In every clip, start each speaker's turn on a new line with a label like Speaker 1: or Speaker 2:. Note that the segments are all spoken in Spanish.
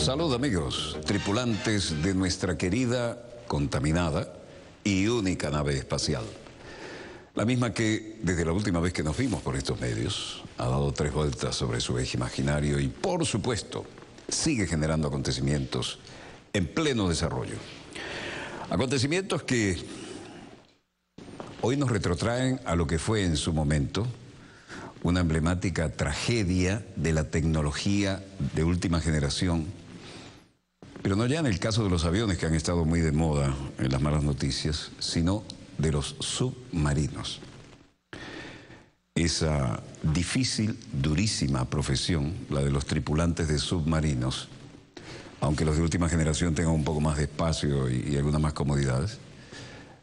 Speaker 1: Salud amigos, tripulantes de nuestra querida, contaminada y única nave espacial. La misma que, desde la última vez que nos vimos por estos medios, ha dado 3 vueltas sobre su eje imaginario y, por supuesto, sigue generando acontecimientos en pleno desarrollo. Acontecimientos que hoy nos retrotraen a lo que fue en su momento una emblemática tragedia de la tecnología de última generación, pero no ya en el caso de los aviones que han estado muy de moda en las malas noticias, sino de los submarinos. Esa difícil, durísima profesión, la de los tripulantes de submarinos, aunque los de última generación tengan un poco más de espacio y algunas más comodidades,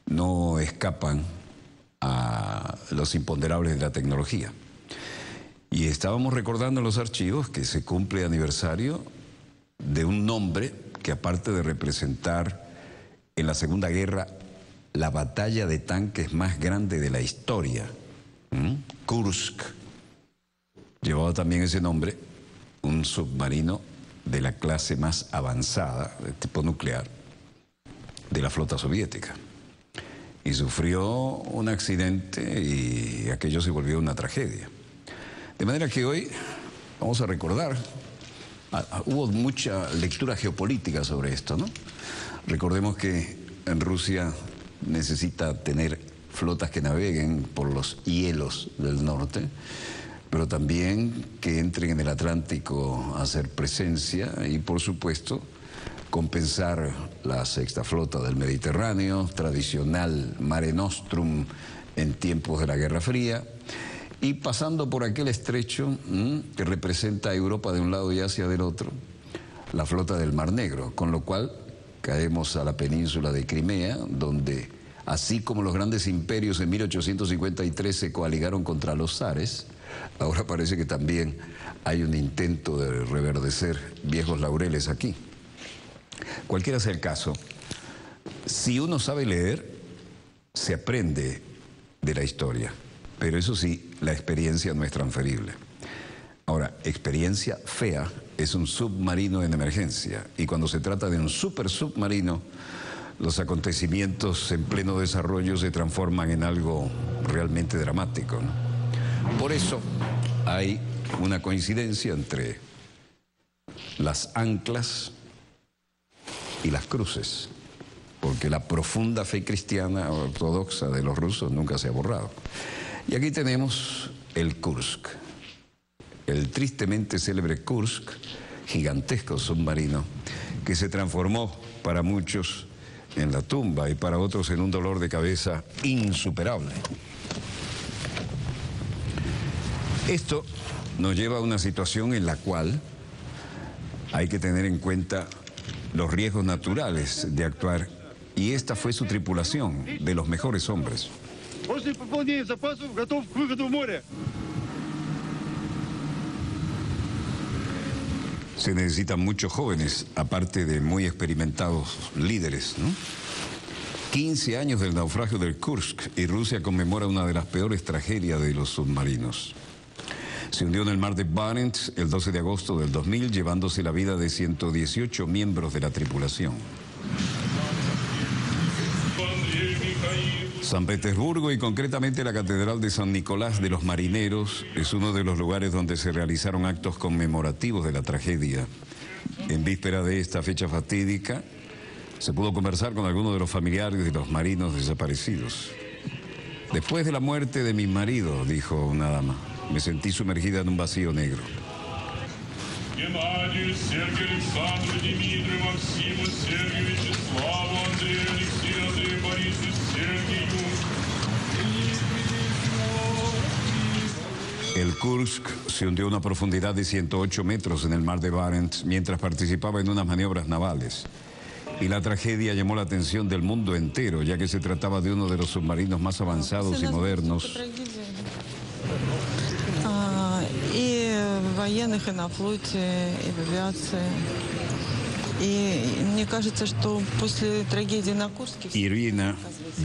Speaker 1: no escapan a los imponderables de la tecnología. Y estábamos recordando en los archivos que se cumple aniversario de un nombre que, aparte de representar en la Segunda Guerra la batalla de tanques más grande de la historia, Kursk, llevaba también ese nombre un submarino de la clase más avanzada, de tipo nuclear, de la flota soviética. Y sufrió un accidente y aquello se volvió una tragedia. De manera que hoy vamos a recordar, hubo mucha lectura geopolítica sobre esto, ¿no? Recordemos que en Rusia necesita tener flotas que naveguen por los hielos del norte, pero también que entren en el Atlántico a hacer presencia y, por supuesto, compensar la sexta flota del Mediterráneo, tradicional Mare Nostrum en tiempos de la Guerra Fría, y pasando por aquel estrecho que representa a Europa de un lado y Asia del otro, la flota del Mar Negro, con lo cual caemos a la península de Crimea, donde, así como los grandes imperios en 1853 se coaligaron contra los zares, ahora parece que también hay un intento de reverdecer viejos laureles aquí. Cualquiera sea el caso, si uno sabe leer, se aprende de la historia. Pero eso sí, la experiencia no es transferible. Ahora, experiencia fea es un submarino en emergencia. Y cuando se trata de un super submarino, los acontecimientos en pleno desarrollo se transforman en algo realmente dramático, ¿no? Por eso hay una coincidencia entre las anclas y las cruces, porque la profunda fe cristiana ortodoxa de los rusos nunca se ha borrado. Y aquí tenemos el Kursk, el tristemente célebre Kursk, gigantesco submarino, que se transformó para muchos en la tumba y para otros en un dolor de cabeza insuperable. Esto nos lleva a una situación en la cual hay que tener en cuenta los riesgos naturales de actuar, y esta fue su tripulación, de los mejores hombres. Se necesitan muchos jóvenes, aparte de muy experimentados líderes, ¿no? 15 años del naufragio del Kursk y Rusia conmemora una de las peores tragedias de los submarinos. Se hundió en el mar de Barents el 12 de agosto del 2000, llevándose la vida de 118 miembros de la tripulación. San Petersburgo, y concretamente la Catedral de San Nicolás de los Marineros, es uno de los lugares donde se realizaron actos conmemorativos de la tragedia. En víspera de esta fecha fatídica, se pudo conversar con algunos de los familiares de los marinos desaparecidos. Después de la muerte de mi marido, dijo una dama, me sentí sumergida en un vacío negro. El Kursk se hundió a una profundidad de 108 metros en el mar de Barents mientras participaba en unas maniobras navales. Y la tragedia llamó la atención del mundo entero, ya que se trataba de uno de los submarinos más avanzados y modernos. Irina,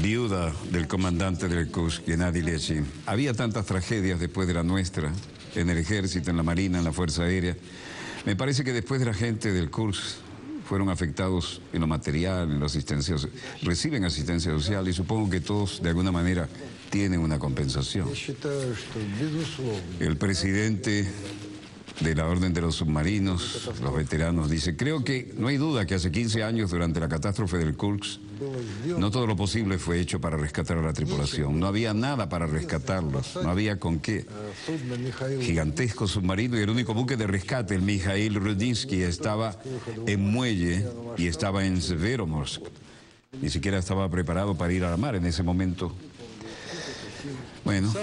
Speaker 1: viuda del comandante del Kursk, Gennady Lechin. Había tantas tragedias después de la nuestra, en el ejército, en la marina, en la fuerza aérea. Me parece que después de la gente del Kursk fueron afectados en lo material, en la asistencia, reciben asistencia social y supongo que todos de alguna manera tienen una compensación. El presidente de la Orden de los Submarinos, los veteranos, dice: creo que no hay duda que hace 15 años, durante la catástrofe del Kursk, no todo lo posible fue hecho para rescatar a la tripulación. No había nada para rescatarlos, no había con qué. Gigantesco submarino y el único buque de rescate, el Mikhail Rudinsky, estaba en muelle y estaba en Severomorsk. Ni siquiera estaba preparado para ir a la mar en ese momento. Bueno,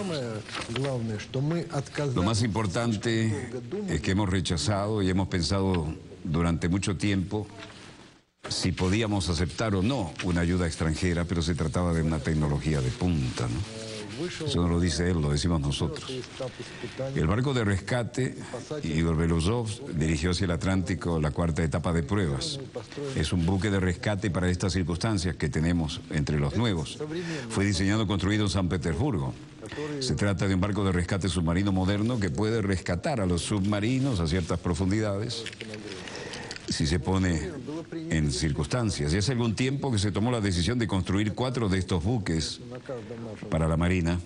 Speaker 1: lo más importante es que hemos rechazado y hemos pensado durante mucho tiempo si podíamos aceptar o no una ayuda extranjera, pero se trataba de una tecnología de punta, ¿no? Eso no lo dice él, lo decimos nosotros. El barco de rescate, Igor Beluzov, dirigió hacia el Atlántico la cuarta etapa de pruebas. Es un buque de rescate para estas circunstancias que tenemos entre los nuevos. Fue diseñado y construido en San Petersburgo. Se trata de un barco de rescate submarino moderno que puede rescatar a los submarinos a ciertas profundidades si se pone en circunstancias. Y hace algún tiempo que se tomó la decisión de construir 4 de estos buques para la Marina.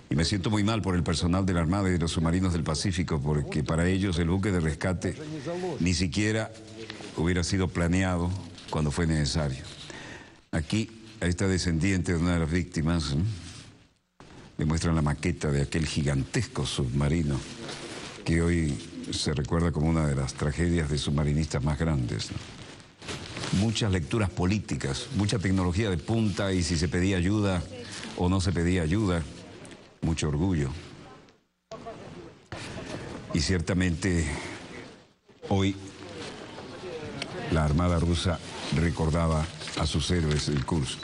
Speaker 1: Y me siento muy mal por el personal de la Armada y de los submarinos del Pacífico, porque para ellos el buque de rescate ni siquiera hubiera sido planeado cuando fue necesario. Aquí, a esta descendiente de una de las víctimas, le muestran la maqueta de aquel gigantesco submarino que hoy se recuerda como una de las tragedias de submarinistas más grandes, ¿no? Muchas lecturas políticas, mucha tecnología de punta y si se pedía ayuda o no se pedía ayuda, mucho orgullo. Y ciertamente hoy la Armada rusa recordaba a sus héroes del Kursk.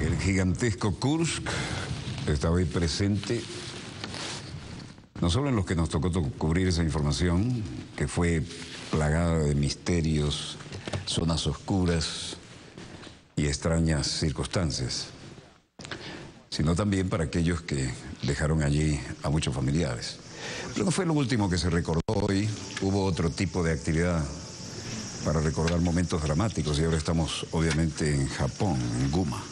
Speaker 1: El gigantesco Kursk está hoy presente, no solo en los que nos tocó cubrir esa información, que fue plagada de misterios, zonas oscuras y extrañas circunstancias, sino también para aquellos que dejaron allí a muchos familiares. Pero no fue lo último que se recordó hoy, hubo otro tipo de actividad para recordar momentos dramáticos y ahora estamos obviamente en Japón, en Guma.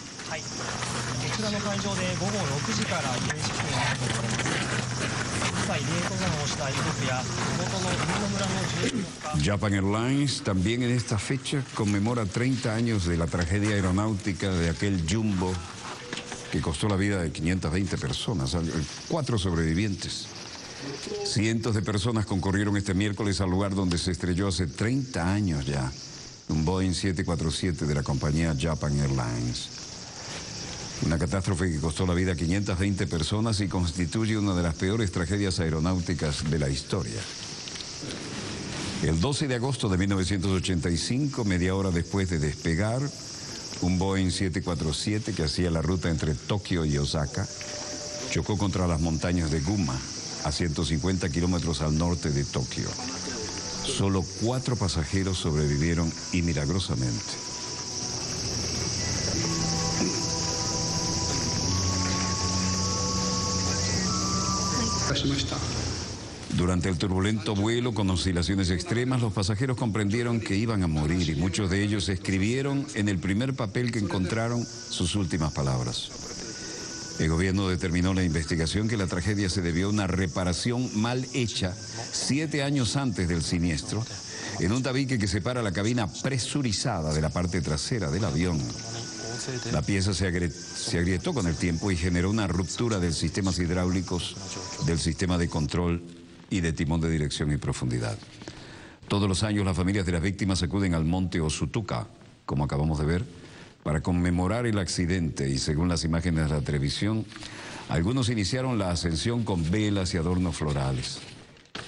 Speaker 1: Japan Airlines también en esta fecha conmemora 30 años de la tragedia aeronáutica de aquel jumbo que costó la vida de 520 personas, 4 sobrevivientes. Cientos de personas concurrieron este miércoles al lugar donde se estrelló hace 30 años ya un Boeing 747 de la compañía Japan Airlines. Una catástrofe que costó la vida a 520 personas y constituye una de las peores tragedias aeronáuticas de la historia. El 12 de agosto de 1985, media hora después de despegar, un Boeing 747 que hacía la ruta entre Tokio y Osaka chocó contra las montañas de Guma, a 150 kilómetros al norte de Tokio. Solo 4 pasajeros sobrevivieron y milagrosamente. Durante el turbulento vuelo con oscilaciones extremas, los pasajeros comprendieron que iban a morir y muchos de ellos escribieron en el primer papel que encontraron sus últimas palabras. El gobierno determinó en la investigación que la tragedia se debió a una reparación mal hecha 7 años antes del siniestro en un tabique que separa la cabina presurizada de la parte trasera del avión. La pieza se agrietó con el tiempo y generó una ruptura de sistemas hidráulicos, del sistema de control y de timón de dirección y profundidad. Todos los años las familias de las víctimas acuden al monte Osutuka, como acabamos de ver, para conmemorar el accidente y según las imágenes de la televisión, algunos iniciaron la ascensión con velas y adornos florales.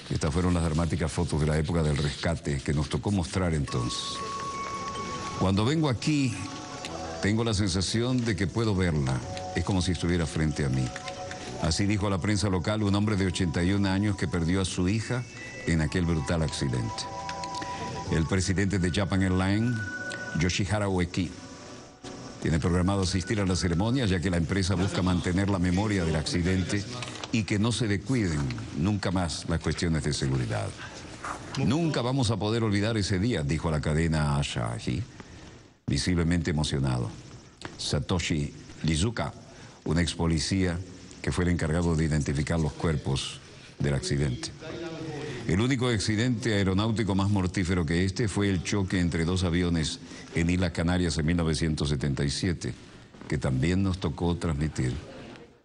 Speaker 1: Estas fueron las dramáticas fotos de la época del rescate que nos tocó mostrar entonces. Cuando vengo aquí Tengo la sensación de que puedo verla. Es como si estuviera frente a mí. Así dijo a la prensa local un hombre de 81 años que perdió a su hija en aquel brutal accidente. El presidente de Japan Airlines, Yoshihara Ueki, tiene programado asistir a la ceremonia, ya que la empresa busca mantener la memoria del accidente y que no se descuiden nunca más las cuestiones de seguridad. Nunca vamos a poder olvidar ese día, dijo a la cadena Asahi, visiblemente emocionado. Satoshi Lizuka, un ex policía que fue el encargado de identificar los cuerpos del accidente. El único accidente aeronáutico más mortífero que este fue el choque entre dos aviones en Islas Canarias en 1977, que también nos tocó transmitir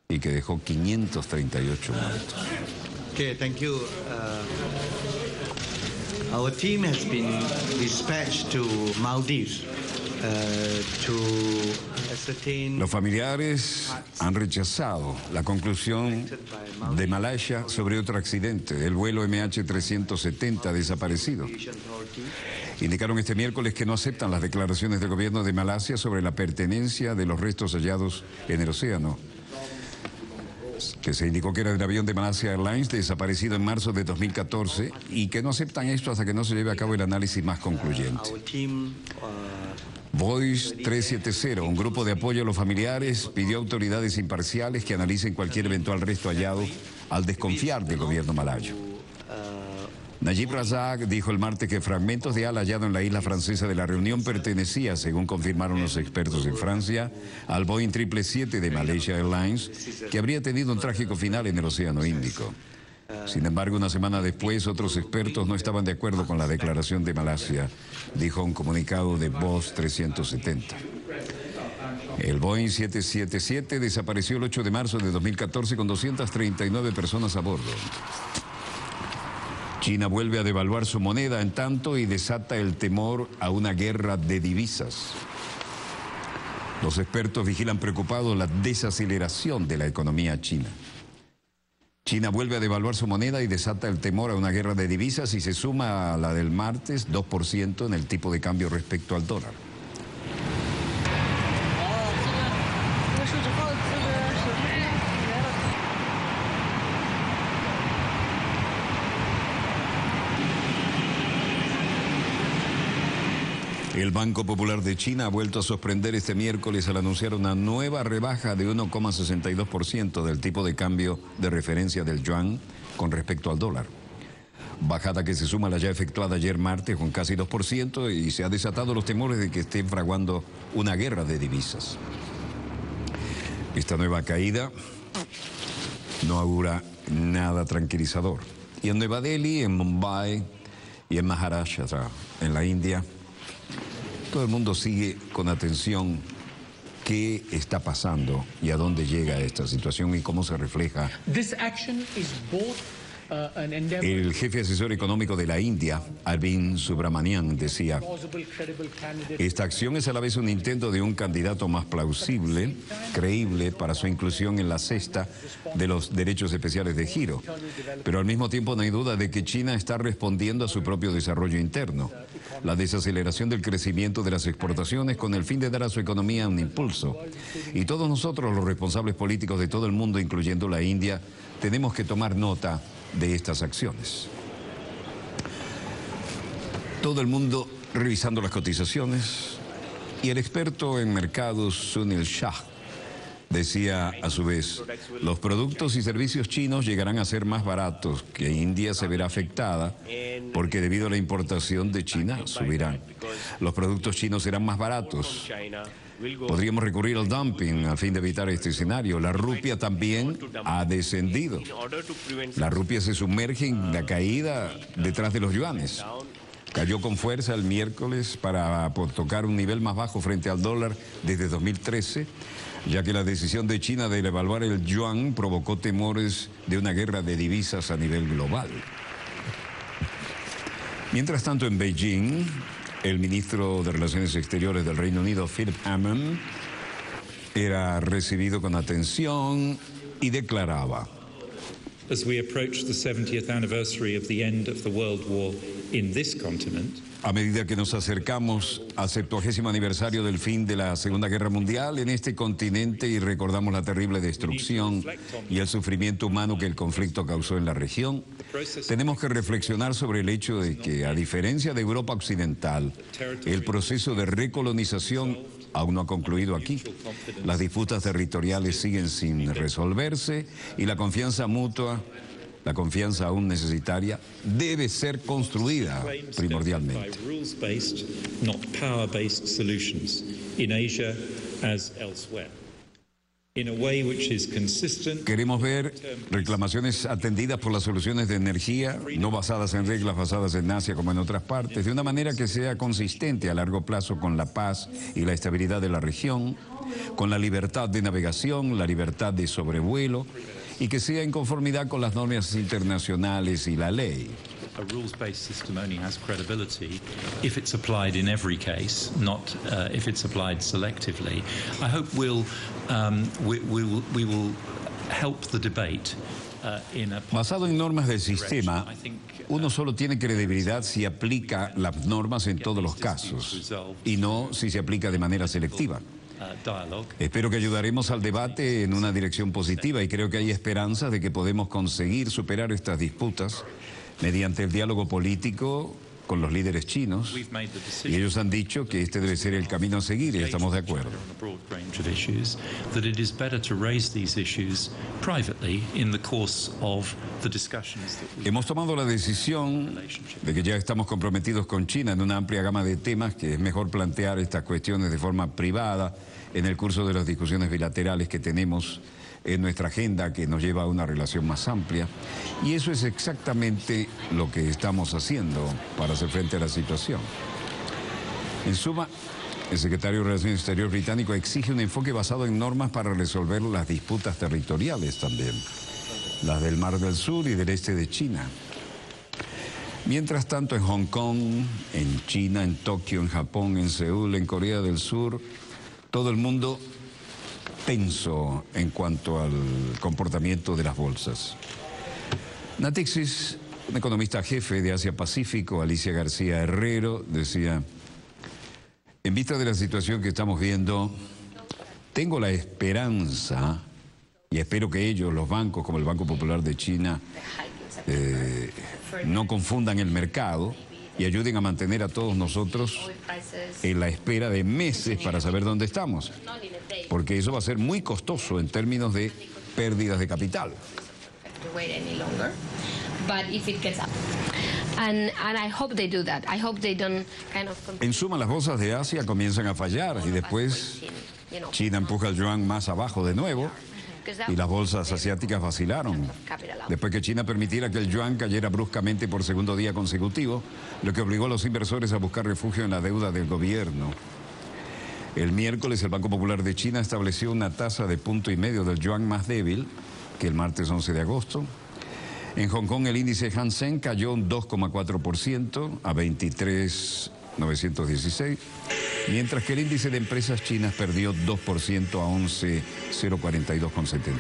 Speaker 1: y que dejó 538 muertos.
Speaker 2: Okay, thank you. Our team has been dispatched to Maldives to ascertain.
Speaker 1: Los familiares han rechazado la conclusión de Malasia sobre otro accidente, el vuelo MH370 desaparecido. Indicaron este miércoles que no aceptan las declaraciones del gobierno de Malasia sobre la pertenencia de los restos hallados en el océano, que se indicó que era del avión de Malaysia Airlines desaparecido en marzo de 2014 y que no aceptan esto hasta que no se lleve a cabo el análisis más concluyente. Voice 370, un grupo de apoyo a los familiares, pidió a autoridades imparciales que analicen cualquier eventual resto hallado al desconfiar del gobierno malayo. Najib Razak dijo el martes que fragmentos de ala hallado en la isla francesa de la Reunión pertenecía, según confirmaron los expertos en Francia, al Boeing 777 de Malaysia Airlines, que habría tenido un trágico final en el Océano Índico. Sin embargo, una semana después, otros expertos no estaban de acuerdo con la declaración de Malasia, dijo un comunicado de Voice 370. El Boeing 777 desapareció el 8 de marzo de 2014 con 239 personas a bordo. China vuelve a devaluar su moneda en tanto y desata el temor a una guerra de divisas. Los expertos vigilan preocupados la desaceleración de la economía china. China vuelve a devaluar su moneda y desata el temor a una guerra de divisas y se suma a la del martes 2% en el tipo de cambio respecto al dólar. El Banco Popular de China ha vuelto a sorprender este miércoles al anunciar una nueva rebaja de 1,62% del tipo de cambio de referencia del yuan con respecto al dólar. Bajada que se suma a la ya efectuada ayer martes con casi 2% y se ha desatado los temores de que estén fraguando una guerra de divisas. Esta nueva caída no augura nada tranquilizador. Y en Nueva Delhi, en Mumbai y en Maharashtra, en la India, todo el mundo sigue con atención qué está pasando y a dónde llega esta situación y cómo se refleja. El jefe asesor económico de la India, Arvind Subramanian, decía: esta acción es a la vez un intento de un candidato más plausible, creíble para su inclusión en la cesta de los derechos especiales de giro. Pero al mismo tiempo no hay duda de que China está respondiendo a su propio desarrollo interno, la desaceleración del crecimiento de las exportaciones con el fin de dar a su economía un impulso. Y todos nosotros, los responsables políticos de todo el mundo, incluyendo la India, tenemos que tomar nota de estas acciones. Todo el mundo revisando las cotizaciones y el experto en mercados Sunil Shah decía a su vez: los productos y servicios chinos llegarán a ser más baratos, que India se verá afectada porque debido a la importación de China subirán. Los productos chinos serán más baratos. Podríamos recurrir al dumping a fin de evitar este escenario. La rupia también ha descendido. La rupia se sumerge en la caída detrás de los yuanes. Cayó con fuerza el miércoles para tocar un nivel más bajo frente al dólar desde 2013, ya que la decisión de China de devaluar el yuan provocó temores de una guerra de divisas a nivel global. Mientras tanto, en Beijing, el ministro de Relaciones Exteriores del Reino Unido, Philip Hammond, era recibido con atención y declaraba:
Speaker 3: As we approach the 70th anniversary of the end of the World War in this continent.
Speaker 1: A medida que nos acercamos al 70º aniversario del fin de la Segunda Guerra Mundial en este continente y recordamos la terrible destrucción y el sufrimiento humano que el conflicto causó en la región, tenemos que reflexionar sobre el hecho de que, a diferencia de Europa Occidental, el proceso de recolonización aún no ha concluido aquí. Las disputas territoriales siguen sin resolverse y la confianza mutua, la confianza aún necesitaria, debe ser construida primordialmente. Queremos ver reclamaciones atendidas por las soluciones de energía, no basadas en reglas basadas en Asia como en otras partes, de una manera que sea consistente a largo plazo con la paz y la estabilidad de la región, con la libertad de navegación, la libertad de sobrevuelo, y que sea en conformidad con las normas internacionales y la ley.
Speaker 3: A rules-based system only has credibility if it's applied in every case, not if it's applied selectively. I hope we will help the debate.
Speaker 1: Basado en normas del sistema, uno solo tiene credibilidad si aplica las normas en todos los casos y no si se aplica de manera selectiva. Espero que ayudaremos al debate en una dirección positiva y creo que hay esperanzas de que podemos conseguir superar estas disputas mediante el diálogo político con los líderes chinos, y ellos han dicho que este debe ser el camino a seguir y estamos de acuerdo. Hemos tomado la decisión de que ya estamos comprometidos con China en una amplia gama de temas, que es mejor plantear estas cuestiones de forma privada en el curso de las discusiones bilaterales que tenemos en nuestra agenda, que nos lleva a una relación más amplia, y eso es exactamente lo que estamos haciendo para hacer frente a la situación. En suma, el secretario de Relaciones Exteriores británico exige un enfoque basado en normas para resolver las disputas territoriales también, las del Mar del Sur y del este de China. Mientras tanto, en Hong Kong, en China, en Tokio, en Japón, en Seúl, en Corea del Sur, todo el mundo tenso en cuanto al comportamiento de las bolsas. Natixis, un economista jefe de Asia-Pacífico, Alicia García Herrero, decía: en vista de la situación que estamos viendo, tengo la esperanza, y espero que ellos, los bancos como el Banco Popular de China, no confundan el mercado y ayuden a mantener a todos nosotros en la espera de meses para saber dónde estamos, porque eso va a ser muy costoso en términos de pérdidas de capital. En suma, las bolsas de Asia comienzan a fallar y después China empuja el yuan más abajo de nuevo y las bolsas asiáticas vacilaron después que China permitiera que el yuan cayera bruscamente por segundo día consecutivo, lo que obligó a los inversores a buscar refugio en la deuda del gobierno. El miércoles el Banco Popular de China estableció una tasa de 1,5 del yuan más débil que el martes 11 de agosto. En Hong Kong el índice Hang Seng cayó un 2,4% a 23.916, mientras que el índice de empresas chinas perdió 2% a 11.042,79.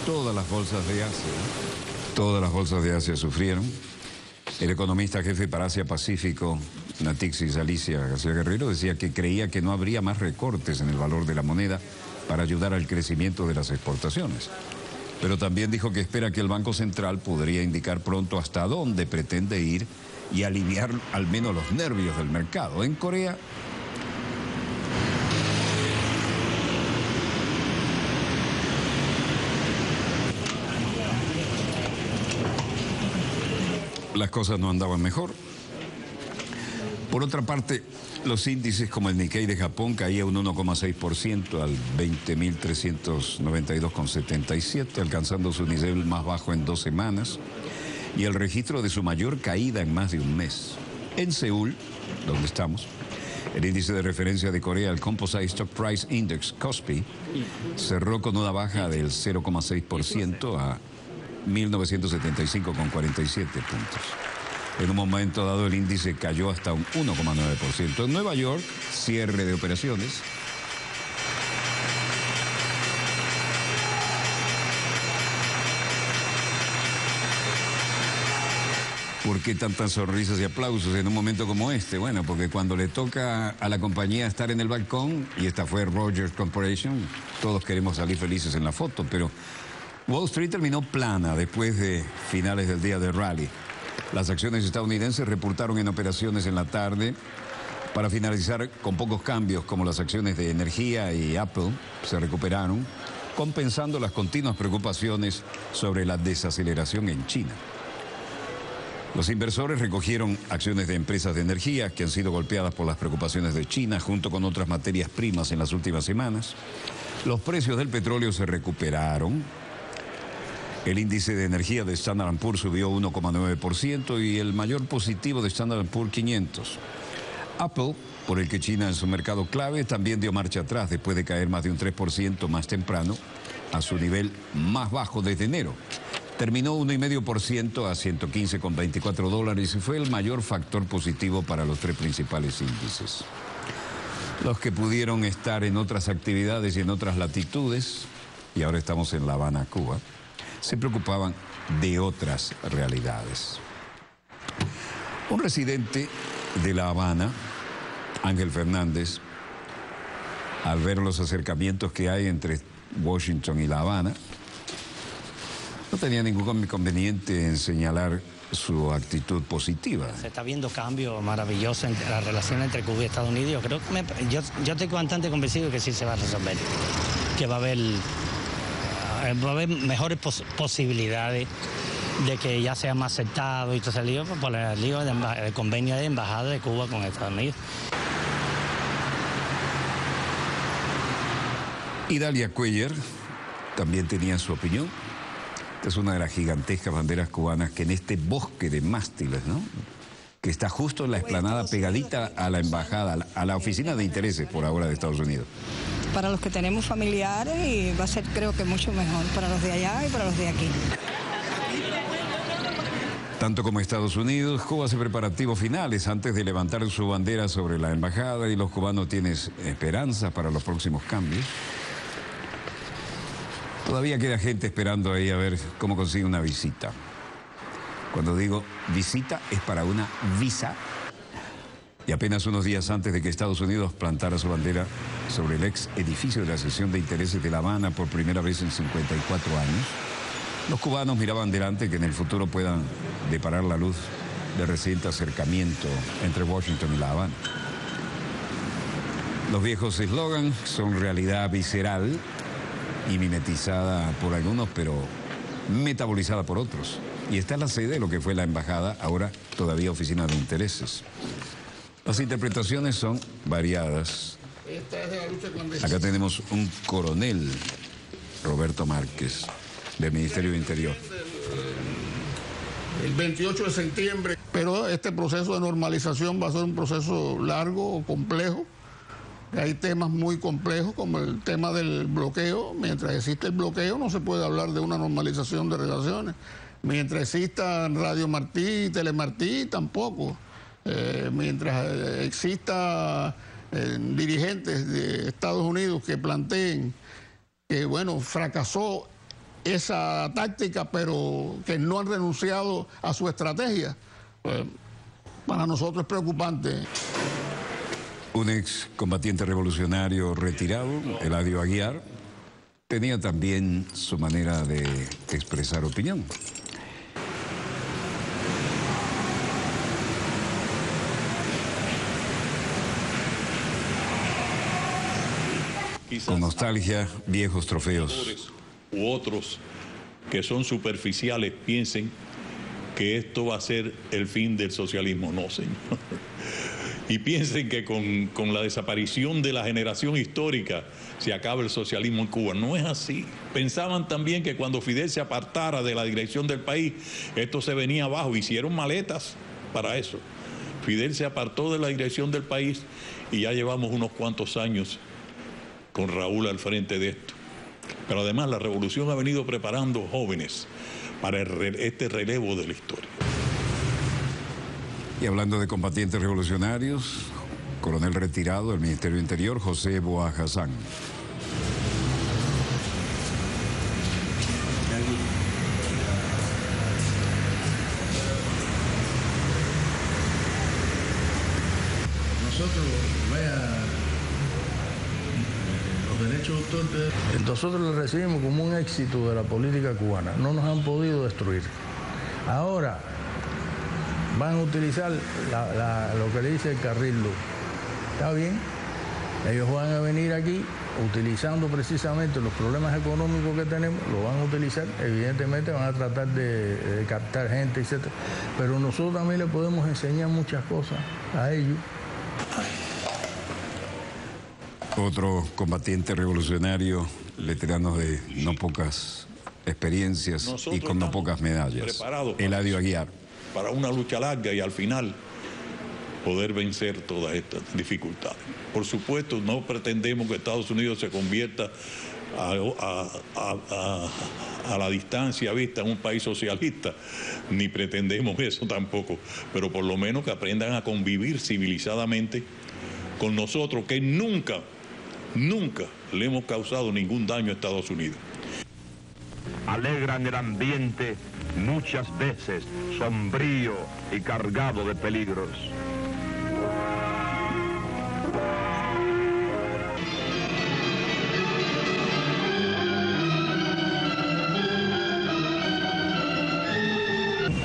Speaker 1: Todas las bolsas de Asia sufrieron. El economista jefe para Asia-Pacífico, Natixis Alicia García Herrero, decía que creía que no habría más recortes en el valor de la moneda para ayudar al crecimiento de las exportaciones. Pero también dijo que espera que el Banco Central podría indicar pronto hasta dónde pretende ir y aliviar al menos los nervios del mercado. En Corea, las cosas no andaban mejor. Por otra parte, los índices como el Nikkei de Japón caía un 1,6% al 20.392,77, alcanzando su nivel más bajo en 2 semanas y el registro de su mayor caída en más de un mes. En Seúl, donde estamos, el índice de referencia de Corea, el Composite Stock Price Index, KOSPI, cerró con una baja del 0,6% a 1.975,47 puntos. En un momento dado el índice cayó hasta un 1,9%. En Nueva York, cierre de operaciones. ¿Por qué tantas sonrisas y aplausos en un momento como este? Bueno, porque cuando le toca a la compañía estar en el balcón, y esta fue Rogers Corporation, todos queremos salir felices en la foto, pero Wall Street terminó plana después de finales del día de rally. Las acciones estadounidenses repuntaron en operaciones en la tarde para finalizar con pocos cambios, como las acciones de energía y Apple se recuperaron, compensando las continuas preocupaciones sobre la desaceleración en China. Los inversores recogieron acciones de empresas de energía que han sido golpeadas por las preocupaciones de China, junto con otras materias primas en las últimas semanas. Los precios del petróleo se recuperaron. El índice de energía de Standard & Poor's subió 1,9% y el mayor positivo de Standard & Poor's 500. Apple, por el que China es un mercado clave, también dio marcha atrás después de caer más de un 3% más temprano a su nivel más bajo desde enero. Terminó 1,5% a $115,24 y fue el mayor factor positivo para los tres principales índices. Los que pudieron estar en otras actividades y en otras latitudes, y ahora estamos en La Habana, Cuba, se preocupaban de otras realidades. Un residente de La Habana, Ángel Fernández, al ver los acercamientos que hay entre Washington y La Habana, no tenía ningún inconveniente en señalar su actitud positiva.
Speaker 4: Se está viendo cambios maravillosos entre la relación entre Cuba y Estados Unidos. Creo que yo estoy bastante convencido que sí se va a resolver, que va a haber mejores posibilidades de que ya sea más aceptado y todo ese lío por el lío del convenio de embajada de Cuba con Estados Unidos.
Speaker 1: Idalia Cuellar también tenía su opinión. Esta es una de las gigantescas banderas cubanas que en este bosque de mástiles, ¿no?, que está justo en la explanada pegadita a la embajada, a la oficina de intereses por ahora de Estados Unidos.
Speaker 5: Para los que tenemos familiares, y va a ser, creo que mucho mejor para los de allá y para los de aquí.
Speaker 1: Tanto como Estados Unidos, Cuba hace preparativos finales antes de levantar su bandera sobre la embajada y los cubanos tienen esperanza para los próximos cambios. Todavía queda gente esperando ahí a ver cómo consigue una visita. Cuando digo visita es para una visa. Y apenas unos días antes de que Estados Unidos plantara su bandera sobre el ex edificio de la Sección de Intereses de La Habana por primera vez en 54 años, los cubanos miraban delante que en el futuro puedan deparar la luz de reciente acercamiento entre Washington y La Habana. Los viejos eslogans son realidad visceral y mimetizada por algunos, pero metabolizada por otros. Y está la sede de lo que fue la embajada, ahora todavía oficina de intereses. Las interpretaciones son variadas. Acá tenemos un coronel, Roberto Márquez, del Ministerio de Interior.
Speaker 6: El 28 de septiembre, pero este proceso de normalización va a ser un proceso largo, complejo. Hay temas muy complejos como el tema del bloqueo. Mientras existe el bloqueo no se puede hablar de una normalización de relaciones. Mientras exista Radio Martí y Telemartí tampoco. Mientras exista dirigentes de Estados Unidos que planteen que, bueno, fracasó esa táctica, pero que no han renunciado a su estrategia, pues, para nosotros es preocupante.
Speaker 1: Un ex combatiente revolucionario retirado, Eladio Aguiar, tenía también su manera de expresar opinión. Con nostalgia, viejos trofeos.
Speaker 7: U otros que son superficiales piensen que esto va a ser el fin del socialismo. No, señor. Y piensen que con la desaparición de la generación histórica se acaba el socialismo en Cuba. No es así. Pensaban también que cuando Fidel se apartara de la dirección del país, esto se venía abajo. Hicieron maletas para eso. Fidel se apartó de la dirección del país y ya llevamos unos cuantos años con Raúl al frente de esto. Pero además la revolución ha venido preparando jóvenes para este relevo de la historia.
Speaker 1: Y hablando de combatientes revolucionarios, coronel retirado del Ministerio de Interior, José Boa Hassan.
Speaker 8: muchacho vea los derechos de autor. Nosotros lo recibimos como un éxito de la política cubana. No nos han podido destruir. Ahora van a utilizar lo que le dice el carril luz. Está bien, ellos van a venir aquí utilizando precisamente los problemas económicos que tenemos, lo van a utilizar, evidentemente van a tratar de captar gente, etc. Pero nosotros también le podemos enseñar muchas cosas a ellos.
Speaker 1: Otro combatiente revolucionario, veterano de no pocas experiencias y con no pocas medallas, Eladio Aguiar.
Speaker 7: Para una lucha larga y al final poder vencer todas estas dificultades. Por supuesto, no pretendemos que Estados Unidos se convierta a la distancia vista en un país socialista, ni pretendemos eso tampoco, pero por lo menos que aprendan a convivir civilizadamente con nosotros, que nunca le hemos causado ningún daño a Estados Unidos.
Speaker 9: Alegran el ambiente muchas veces sombrío y cargado de peligros.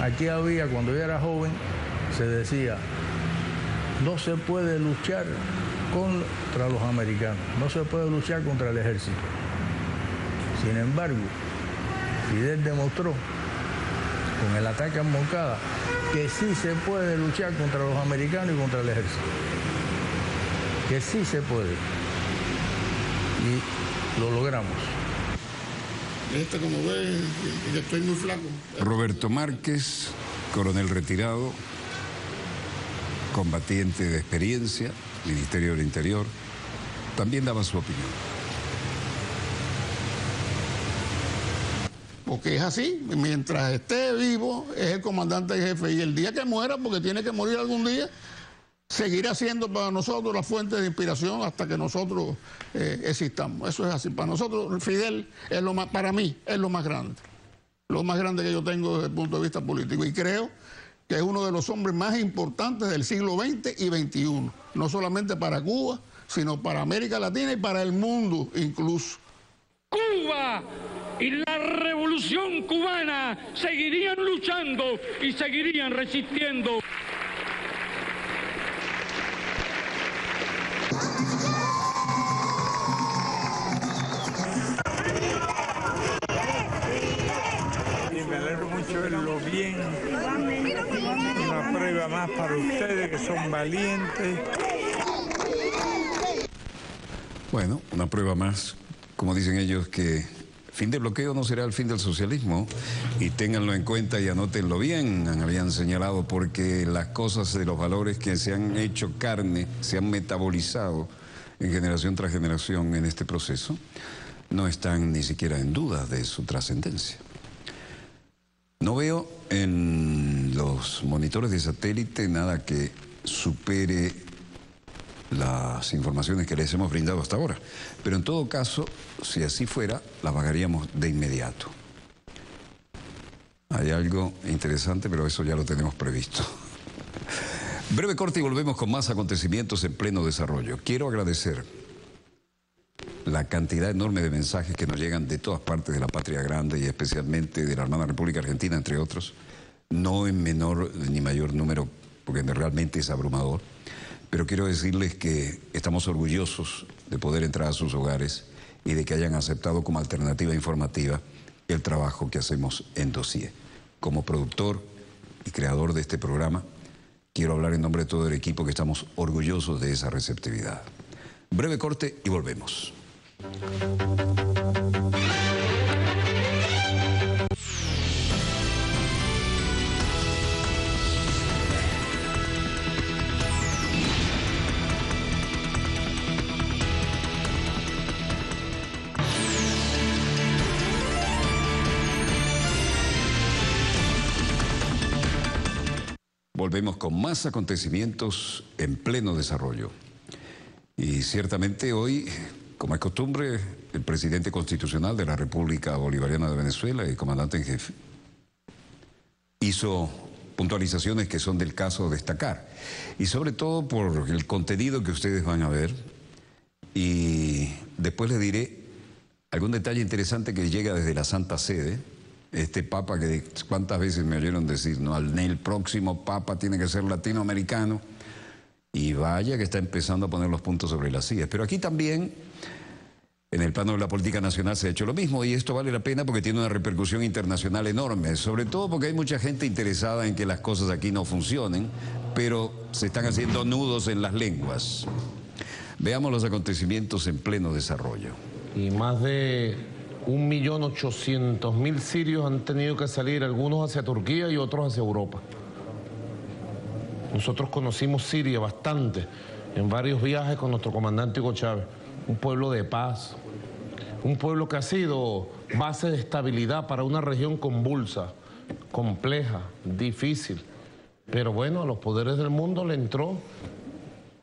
Speaker 8: Aquí había, cuando yo era joven, se decía, no se puede luchar contra los americanos, no se puede luchar contra el ejército. Sin embargo, Fidel demostró con el ataque a Moncada que sí se puede luchar contra los americanos y contra el ejército. Que sí se puede. Y lo logramos.
Speaker 6: Como ves, yo estoy muy flaco.
Speaker 1: Roberto Márquez, coronel retirado, combatiente de experiencia, Ministerio del Interior, también daba su opinión.
Speaker 6: Porque es así, mientras esté vivo es el comandante en jefe y el día que muera, porque tiene que morir algún día, seguirá siendo para nosotros la fuente de inspiración hasta que nosotros existamos. Eso es así. Para nosotros Fidel es lo más, para mí es lo más grande que yo tengo desde el punto de vista político, y creo que es uno de los hombres más importantes del siglo XX y XXI, no solamente para Cuba, sino para América Latina y para el mundo incluso.
Speaker 10: Cuba y la revolución cubana seguirían luchando y seguirían resistiendo.
Speaker 11: Y me alegro mucho verlo bien. Una prueba más para ustedes que son valientes.
Speaker 1: Bueno, una prueba más, como dicen ellos, que fin del bloqueo no será el fin del socialismo, y ténganlo en cuenta y anótenlo bien, habían señalado, porque las cosas de los valores que se han hecho carne, se han metabolizado en generación tras generación en este proceso, no están ni siquiera en duda de su trascendencia. No veo en los monitores de satélite nada que supere las informaciones que les hemos brindado hasta ahora. Pero en todo caso, si así fuera, las pagaríamos de inmediato. Hay algo interesante, pero eso ya lo tenemos previsto. Breve corte y volvemos con más acontecimientos en pleno desarrollo. Quiero agradecer la cantidad enorme de mensajes que nos llegan de todas partes de la patria grande y especialmente de la hermana República Argentina, entre otros, no en menor ni mayor número, porque realmente es abrumador. Pero quiero decirles que estamos orgullosos de poder entrar a sus hogares y de que hayan aceptado como alternativa informativa el trabajo que hacemos en Dossier. Como productor y creador de este programa, quiero hablar en nombre de todo el equipo que estamos orgullosos de esa receptividad. Breve corte y volvemos. Volvemos con más acontecimientos en pleno desarrollo. Y ciertamente hoy, como es costumbre, el presidente constitucional de la República Bolivariana de Venezuela y comandante en jefe hizo puntualizaciones que son del caso destacar. Y sobre todo por el contenido que ustedes van a ver. Y después les diré algún detalle interesante que llega desde la Santa Sede. Este Papa que cuántas veces me oyeron decir, ¿no? El próximo Papa tiene que ser latinoamericano. Y vaya que está empezando a poner los puntos sobre las sillas. Pero aquí también, en el plano de la política nacional, se ha hecho lo mismo. Y esto vale la pena porque tiene una repercusión internacional enorme. Sobre todo porque hay mucha gente interesada en que las cosas aquí no funcionen, pero se están haciendo nudos en las lenguas. Veamos los acontecimientos en pleno desarrollo.
Speaker 12: Y más de 1.800.000 sirios han tenido que salir, algunos hacia Turquía y otros hacia Europa. Nosotros conocimos Siria bastante en varios viajes con nuestro comandante Hugo Chávez. Un pueblo de paz, un pueblo que ha sido base de estabilidad para una región convulsa, compleja, difícil. Pero bueno, a los poderes del mundo le entró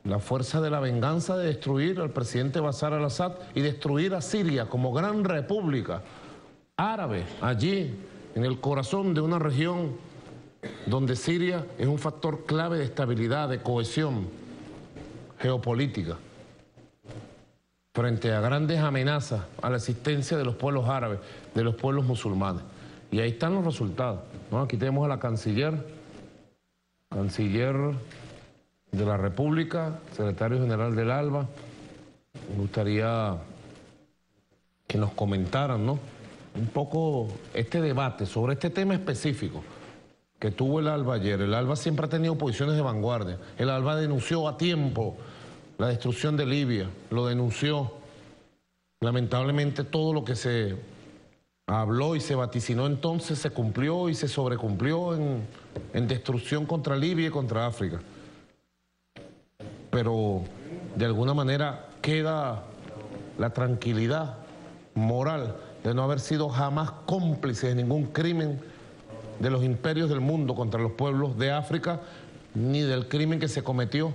Speaker 12: la fuerza de la venganza de destruir al presidente Bashar al-Assad y destruir a Siria como gran república árabe, allí, en el corazón de una región donde Siria es un factor clave de estabilidad, de cohesión geopolítica, frente a grandes amenazas a la existencia de los pueblos árabes, de los pueblos musulmanes. Y ahí están los resultados, ¿no? Aquí tenemos a la canciller de la República, secretario general del ALBA. Me gustaría que nos comentaran, ¿no?, un poco este debate sobre este tema específico que tuvo el ALBA ayer. El ALBA siempre ha tenido posiciones de vanguardia. El ALBA denunció a tiempo la destrucción de Libia, lo denunció. Lamentablemente todo lo que se habló y se vaticinó entonces se cumplió y se sobrecumplió en destrucción contra Libia y contra África. Pero de alguna manera queda la tranquilidad moral de no haber sido jamás cómplices de ningún crimen de los imperios del mundo contra los pueblos de África, ni del crimen que se cometió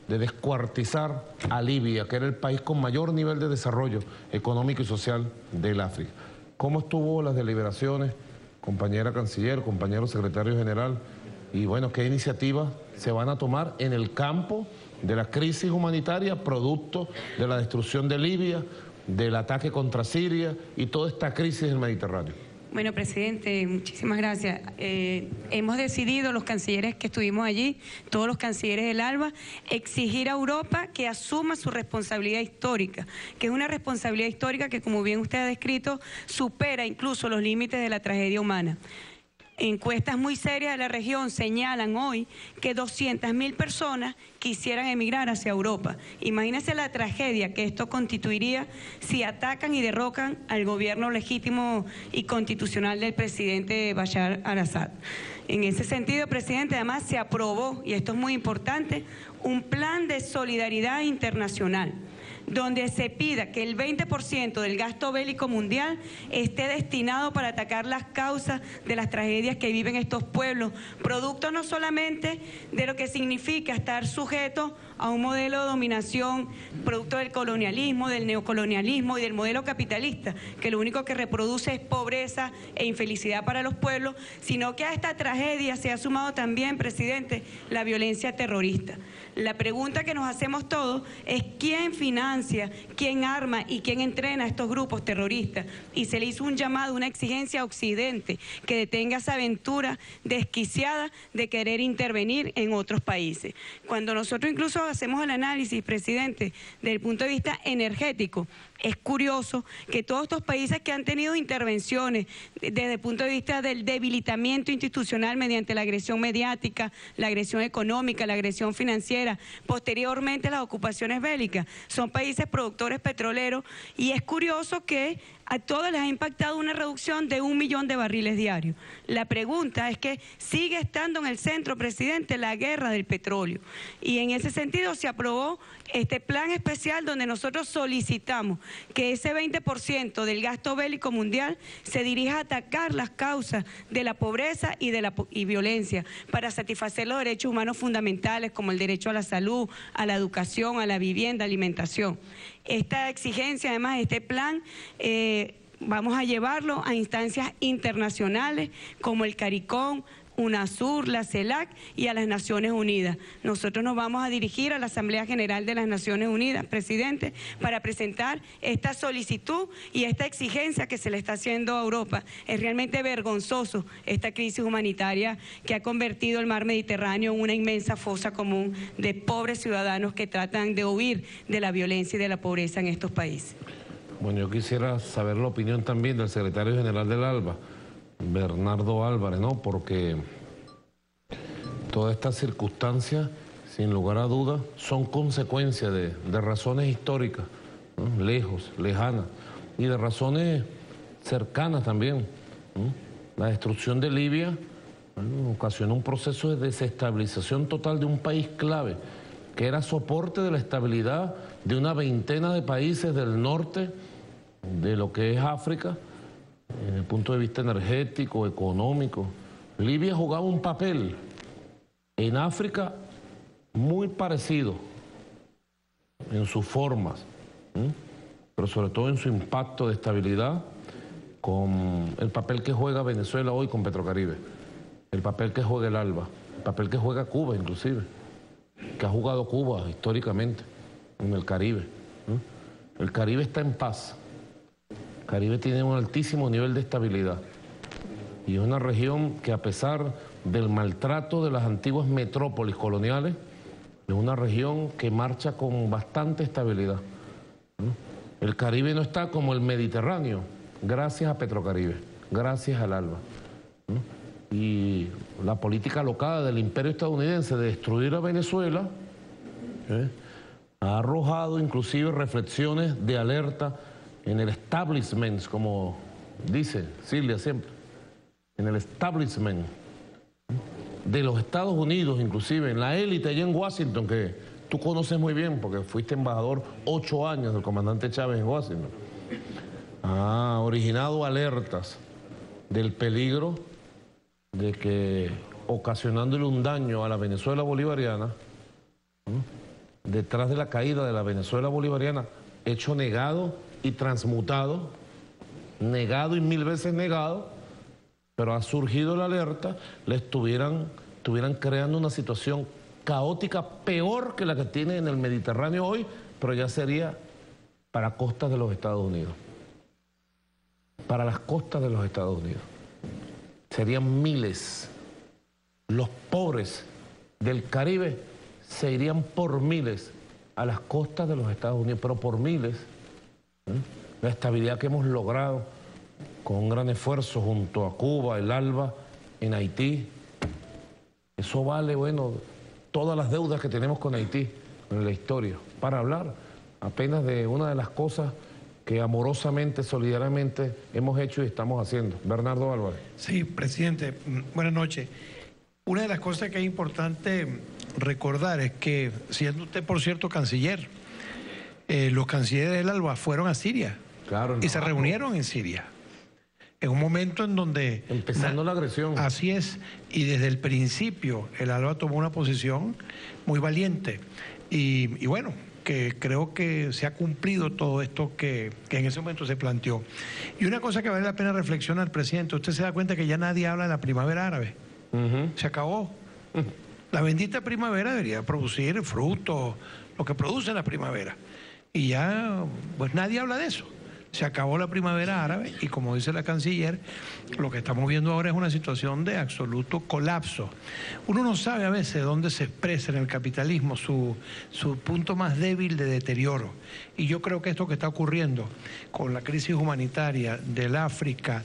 Speaker 12: de descuartizar a Libia, que era el país con mayor nivel de desarrollo económico y social del África. ¿Cómo estuvo las deliberaciones, compañera canciller, compañero secretario general? Y bueno, ¿qué iniciativas se van a tomar en el campo de la crisis humanitaria, producto de la destrucción de Libia, del ataque contra Siria y toda esta crisis del Mediterráneo?
Speaker 13: Bueno, presidente, muchísimas gracias. Hemos decidido, los cancilleres que estuvimos allí, todos los cancilleres del ALBA, exigir a Europa que asuma su responsabilidad histórica, que es una responsabilidad histórica que, como bien usted ha descrito, supera incluso los límites de la tragedia humana. Encuestas muy serias de la región señalan hoy que 200.000 personas quisieran emigrar hacia Europa. Imagínense la tragedia que esto constituiría si atacan y derrocan al gobierno legítimo y constitucional del presidente Bashar al-Assad. En ese sentido, presidente, además se aprobó, y esto es muy importante, un plan de solidaridad internacional, donde se pida que el 20% del gasto bélico mundial esté destinado para atacar las causas de las tragedias que viven estos pueblos, producto no solamente de lo que significa estar sujeto a un modelo de dominación, producto del colonialismo, del neocolonialismo y del modelo capitalista, que lo único que reproduce es pobreza e infelicidad para los pueblos, sino que a esta tragedia se ha sumado también, presidente, la violencia terrorista. La pregunta que nos hacemos todos es quién financia, quién arma y quién entrena a estos grupos terroristas. Y se le hizo un llamado, una exigencia a Occidente que detenga esa aventura desquiciada de querer intervenir en otros países. Cuando nosotros incluso hacemos el análisis, presidente, desde el punto de vista energético, es curioso que todos estos países que han tenido intervenciones desde el punto de vista del debilitamiento institucional mediante la agresión mediática, la agresión económica, la agresión financiera, posteriormente las ocupaciones bélicas, son países productores petroleros, y es curioso que a todos les ha impactado una reducción de 1 millón de barriles diarios. La pregunta es que sigue estando en el centro, presidente, la guerra del petróleo. Y en ese sentido se aprobó este plan especial donde nosotros solicitamos que ese 20% del gasto bélico mundial se dirija a atacar las causas de la pobreza y violencia para satisfacer los derechos humanos fundamentales como el derecho a la salud, a la educación, a la vivienda, alimentación. Esta exigencia, además, este plan vamos a llevarlo a instancias internacionales como el CARICOM, UNASUR, la CELAC y a las Naciones Unidas. Nosotros nos vamos a dirigir a la Asamblea General de las Naciones Unidas, presidente, para presentar esta solicitud y esta exigencia que se le está haciendo a Europa. Es realmente vergonzoso esta crisis humanitaria que ha convertido el mar Mediterráneo en una inmensa fosa común de pobres ciudadanos que tratan de huir de la violencia y de la pobreza en estos países.
Speaker 12: Bueno, yo quisiera saber la opinión también del secretario general del ALBA, Bernardo Álvarez, ¿no? Porque todas estas circunstancias, sin lugar a dudas, son consecuencia de razones históricas, ¿no? Lejos, lejanas, y de razones cercanas también, ¿no? La destrucción de Libia, bueno, ocasionó un proceso de desestabilización total de un país clave, que era soporte de la estabilidad de una veintena de países del norte de lo que es África, desde el punto de vista energético, económico. Libia jugaba un papel en África muy parecido en sus formas, pero sobre todo en su impacto de estabilidad, con el papel que juega Venezuela hoy con Petrocaribe, el papel que juega el ALBA, el papel que juega Cuba inclusive, que ha jugado Cuba históricamente en el Caribe. El Caribe está en paz. El Caribe tiene un altísimo nivel de estabilidad y es una región que, a pesar del maltrato de las antiguas metrópolis coloniales, es una región que marcha con bastante estabilidad. El Caribe no está como el Mediterráneo, gracias a Petrocaribe, gracias al ALBA. Y la política alocada del imperio estadounidense de destruir a Venezuela ha arrojado inclusive reflexiones de alerta en el establishment, como dice Silvia siempre, en el establishment de los Estados Unidos, inclusive en la élite allá en Washington, que tú conoces muy bien porque fuiste embajador 8 años del comandante Chávez en Washington. Ha originado alertas del peligro de que, ocasionándole un daño a la Venezuela bolivariana, detrás de la caída de la Venezuela bolivariana, hecho negado y transmutado, negado y 1000 veces negado, pero ha surgido la alerta, le estuvieran creando una situación caótica peor que la que tiene en el Mediterráneo hoy, pero ya sería para costas de los Estados Unidos. Para las costas de los Estados Unidos. Serían miles. Los pobres del Caribe se irían por miles a las costas de los Estados Unidos, pero por miles. La estabilidad que hemos logrado con un gran esfuerzo junto a Cuba, el ALBA, en Haití, eso vale, bueno, todas las deudas que tenemos con Haití en la historia, para hablar apenas de una de las cosas que amorosamente, solidariamente hemos hecho y estamos haciendo. Bernardo Álvarez.
Speaker 14: Sí, presidente, buenas noches. Una de las cosas que es importante recordar es que, siendo usted, por cierto, canciller, los cancilleres del ALBA fueron a Siria, claro, y se reunieron en Siria. En un momento en donde...
Speaker 12: Empezando la agresión.
Speaker 14: Así es, y desde el principio el ALBA tomó una posición muy valiente. Y bueno, que creo que se ha cumplido todo esto que en ese momento se planteó. Y una cosa que vale la pena reflexionar, presidente, usted se da cuenta que ya nadie habla de la primavera árabe. Se acabó. La bendita primavera debería producir frutos, lo que produce la primavera. Y ya, pues nadie habla de eso. Se acabó la primavera árabe y, como dice la canciller, lo que estamos viendo ahora es una situación de absoluto colapso. Uno no sabe a veces dónde se expresa en el capitalismo su punto más débil de deterioro. Y yo creo que esto que está ocurriendo con la crisis humanitaria del África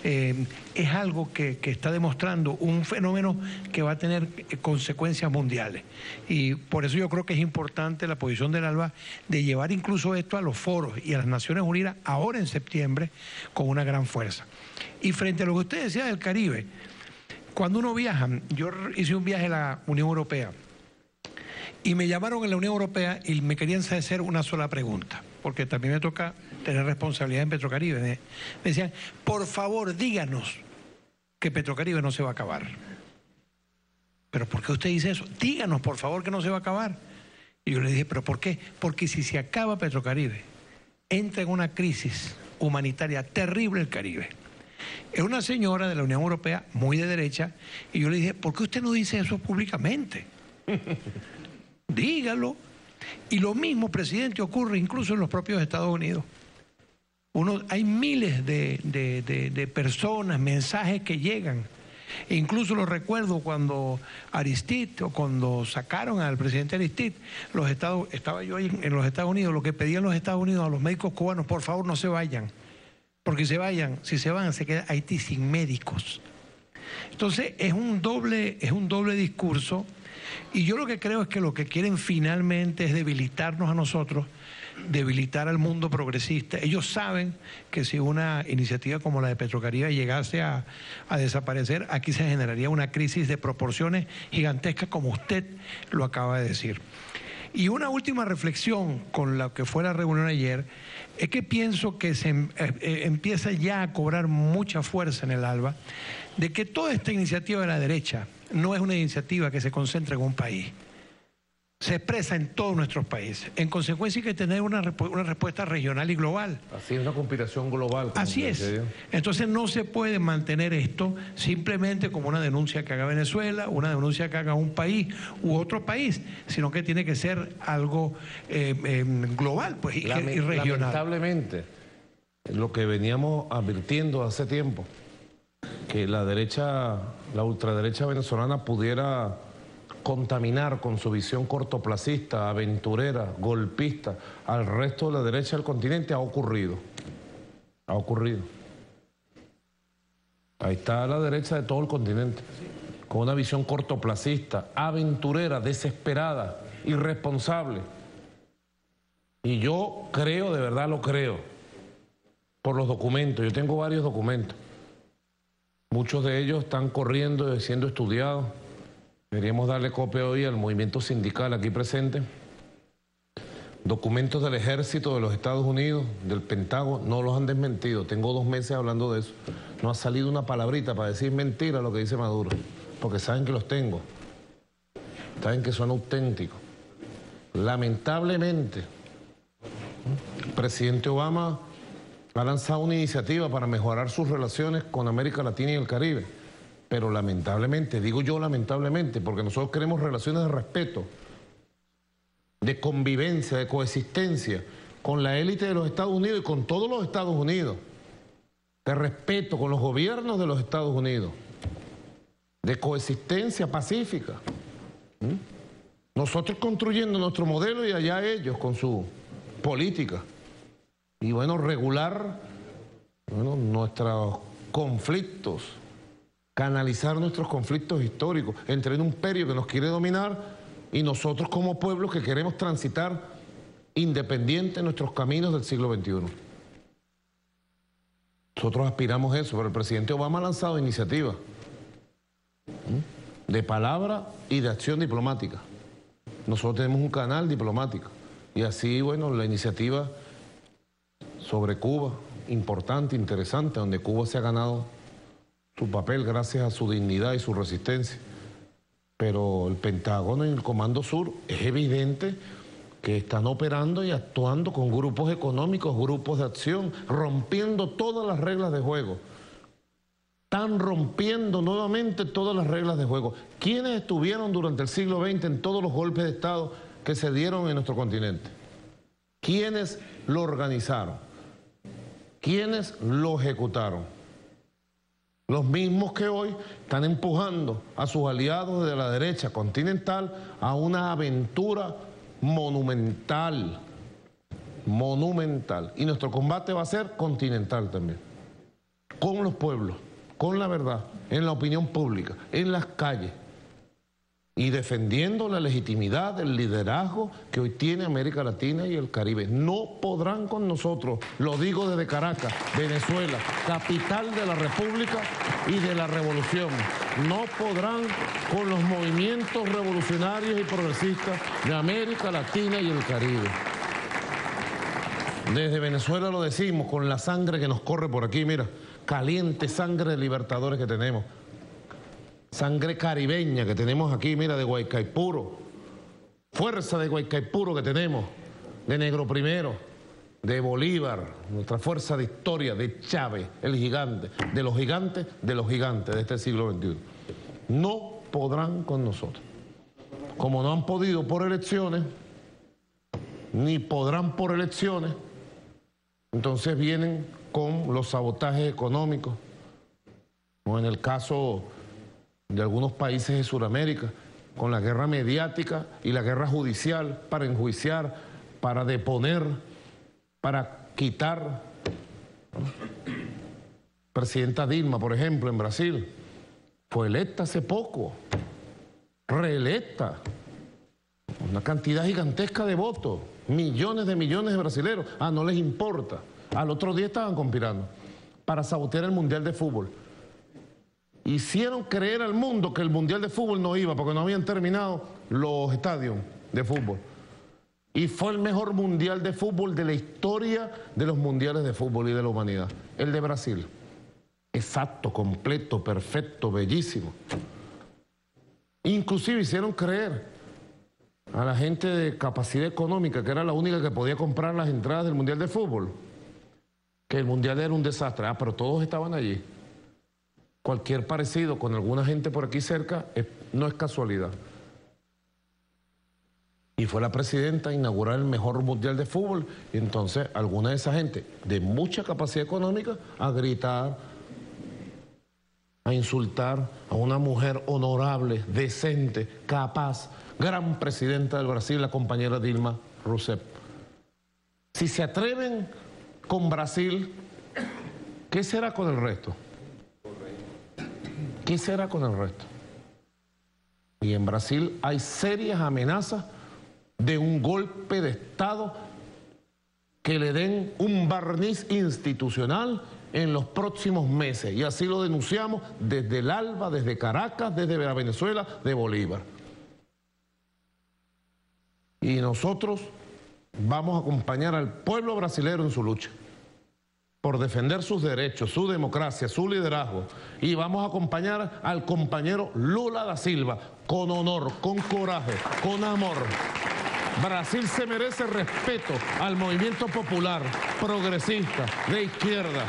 Speaker 14: es algo que está demostrando un fenómeno que va a tener consecuencias mundiales. Y por eso yo creo que es importante la posición del ALBA de llevar incluso esto a los foros y a las Naciones Unidas ahora en septiembre con una gran fuerza. Y frente a lo que usted decía del Caribe, cuando uno viaja, yo hice un viaje a la Unión Europea y me llamaron en la Unión Europea y me querían hacer una sola pregunta, porque también me toca tener responsabilidad en Petrocaribe. Me decían, por favor, díganos que Petrocaribe no se va a acabar. ¿Pero por qué usted dice eso? Díganos, por favor, que no se va a acabar. Y yo le dije, ¿pero por qué? Porque si se acaba Petrocaribe, entra en una crisis humanitaria terrible el Caribe. Es una señora de la Unión Europea muy de derecha y yo le dije, ¿por qué usted no dice eso públicamente? Dígalo. Y lo mismo, presidente, ocurre incluso en los propios Estados Unidos. Hay miles de personas, mensajes que llegan. E incluso lo recuerdo cuando Aristide, o cuando sacaron al presidente Aristide, estaba yo ahí en los Estados Unidos, lo que pedían los Estados Unidos a los médicos cubanos, por favor no se vayan, porque si se van, se queda Haití sin médicos. Entonces es un doble discurso, y yo lo que creo es que lo que quieren finalmente es debilitarnos a nosotros, debilitar al mundo progresista. Ellos saben que si una iniciativa como la de Petrocaribe llegase a desaparecer, aquí se generaría una crisis de proporciones gigantescas, como usted lo acaba de decir. Y una última reflexión con lo que fue la reunión ayer, es que pienso que se empieza ya a cobrar mucha fuerza en el ALBA, de que toda esta iniciativa de la derecha no es una iniciativa que se concentra en un país. Se expresa en todos nuestros países. En consecuencia hay que tener una respuesta regional y global.
Speaker 12: Así es, una conspiración global.
Speaker 14: Así es. Entonces no se puede mantener esto simplemente como una denuncia que haga Venezuela, una denuncia que haga un país u otro país, sino que tiene que ser algo global, pues, y regional.
Speaker 12: Lamentablemente, lo que veníamos advirtiendo hace tiempo, que la ultraderecha venezolana pudiera contaminar con su visión cortoplacista, aventurera, golpista al resto de la derecha del continente, ha ocurrido. Ha ocurrido. Ahí está la derecha de todo el continente, con una visión cortoplacista, aventurera, desesperada, irresponsable. Y yo creo, de verdad lo creo, por los documentos. Yo tengo varios documentos. Muchos de ellos están corriendo y siendo estudiados. Deberíamos darle copia hoy al movimiento sindical aquí presente. Documentos del Ejército de los Estados Unidos, del Pentágono, no los han desmentido. Tengo 2 meses hablando de eso. No ha salido una palabrita para decir mentira lo que dice Maduro, porque saben que los tengo. Saben que son auténticos. Lamentablemente, el presidente Obama ha lanzado una iniciativa para mejorar sus relaciones con América Latina y el Caribe. Pero lamentablemente, digo yo lamentablemente, porque nosotros queremos relaciones de respeto, de convivencia, de coexistencia con la élite de los Estados Unidos y con todos los Estados Unidos, de respeto con los gobiernos de los Estados Unidos, de coexistencia pacífica. Nosotros construyendo nuestro modelo y allá ellos con su política. Y bueno, regular nuestros conflictos, canalizar nuestros conflictos históricos entre un imperio que nos quiere dominar y nosotros como pueblos que queremos transitar independiente en nuestros caminos del siglo XXI. Nosotros aspiramos a eso, pero el presidente Obama ha lanzado iniciativas de palabra y de acción diplomática. Nosotros tenemos un canal diplomático y así, bueno, la iniciativa sobre Cuba, importante, interesante, donde Cuba se ha ganado su papel gracias a su dignidad y su resistencia. Pero el Pentágono y el Comando Sur es evidente que están operando y actuando con grupos económicos, grupos de acción, rompiendo todas las reglas de juego. Están rompiendo nuevamente todas las reglas de juego. ¿Quiénes estuvieron durante el siglo XX en todos los golpes de Estado que se dieron en nuestro continente? ¿Quiénes lo organizaron? ¿Quiénes lo ejecutaron? Los mismos que hoy están empujando a sus aliados de la derecha continental a una aventura monumental. Monumental. Y nuestro combate va a ser continental también. Con los pueblos, con la verdad, en la opinión pública, en las calles. Y defendiendo la legitimidad del liderazgo que hoy tiene América Latina y el Caribe. No podrán con nosotros, lo digo desde Caracas, Venezuela, capital de la República y de la Revolución. No podrán con los movimientos revolucionarios y progresistas de América Latina y el Caribe. Desde Venezuela lo decimos, con la sangre que nos corre por aquí, mira, caliente sangre de libertadores que tenemos. Sangre caribeña que tenemos aquí, mira, de Guaycaipuro. Fuerza de Guaycaipuro que tenemos, de Negro Primero. de Bolívar, nuestra fuerza de historia, de Chávez, el gigante, de los gigantes de este siglo XXI. No podrán con nosotros. Como no han podido por elecciones, ni podrán por elecciones, entonces vienen con los sabotajes económicos, o en el caso de algunos países de Sudamérica, con la guerra mediática y la guerra judicial para enjuiciar, para deponer, para quitar. Presidenta Dilma, por ejemplo, en Brasil, fue electa hace poco, reelecta, una cantidad gigantesca de votos, millones de brasileños. No les importa. Al otro día estaban conspirando para sabotear el Mundial de Fútbol. Hicieron creer al mundo que el Mundial de Fútbol no iba porque no habían terminado los estadios de fútbol. Y fue el mejor Mundial de Fútbol de la historia de los mundiales de fútbol y de la humanidad. El de Brasil. Exacto, completo, perfecto, bellísimo. Inclusive hicieron creer a la gente de capacidad económica, que era la única que podía comprar las entradas del Mundial de Fútbol, que el Mundial era un desastre. Pero todos estaban allí. Cualquier parecido con alguna gente por aquí cerca no es casualidad. Y fue la presidenta a inaugurar el mejor Mundial de Fútbol, y entonces alguna de esa gente de mucha capacidad económica a gritar, a insultar a una mujer honorable, decente, capaz, gran presidenta del Brasil, la compañera Dilma Rousseff. Si se atreven con Brasil, ¿qué será con el resto? ¿Qué será con el resto? Y en Brasil hay serias amenazas de un golpe de Estado que le den un barniz institucional en los próximos meses. Y así lo denunciamos desde el ALBA, desde Caracas, desde Venezuela, de Bolívar. Y nosotros vamos a acompañar al pueblo brasileño en su lucha por defender sus derechos, su democracia, su liderazgo. Y vamos a acompañar al compañero Lula da Silva con honor, con coraje, con amor. Brasil se merece respeto al movimiento popular, progresista, de izquierda,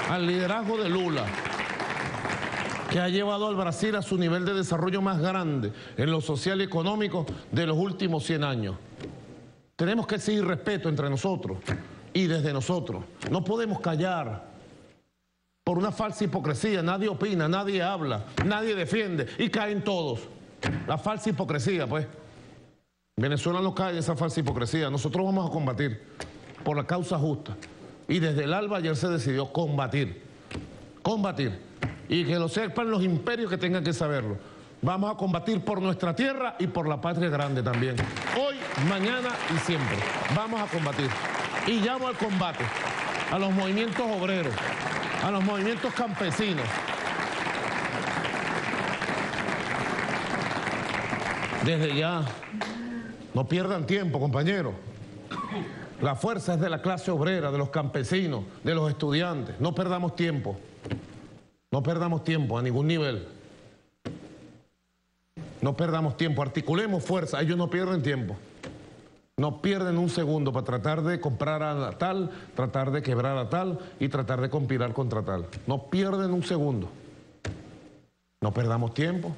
Speaker 12: al liderazgo de Lula, que ha llevado al Brasil a su nivel de desarrollo más grande en lo social y económico de los últimos 100 años. Tenemos que exigir respeto entre nosotros y desde nosotros. No podemos callar por una falsa hipocresía. Nadie opina, nadie habla, nadie defiende y caen todos. La falsa hipocresía, pues. Venezuela no cae en esa falsa hipocresía. Nosotros vamos a combatir por la causa justa. Y desde el ALBA ayer se decidió combatir. Combatir. Y que lo sepan los imperios que tengan que saberlo. Vamos a combatir por nuestra tierra y por la patria grande también. Hoy, mañana y siempre. Vamos a combatir. Y llamo al combate a los movimientos obreros, a los movimientos campesinos. Desde ya, no pierdan tiempo, compañeros. La fuerza es de la clase obrera, de los campesinos, de los estudiantes. No perdamos tiempo. No perdamos tiempo a ningún nivel. No perdamos tiempo, articulemos fuerza. Ellos no pierden tiempo. No pierden un segundo para tratar de comprar a tal, tratar de quebrar a tal y tratar de conspirar contra tal. No pierden un segundo. No perdamos tiempo.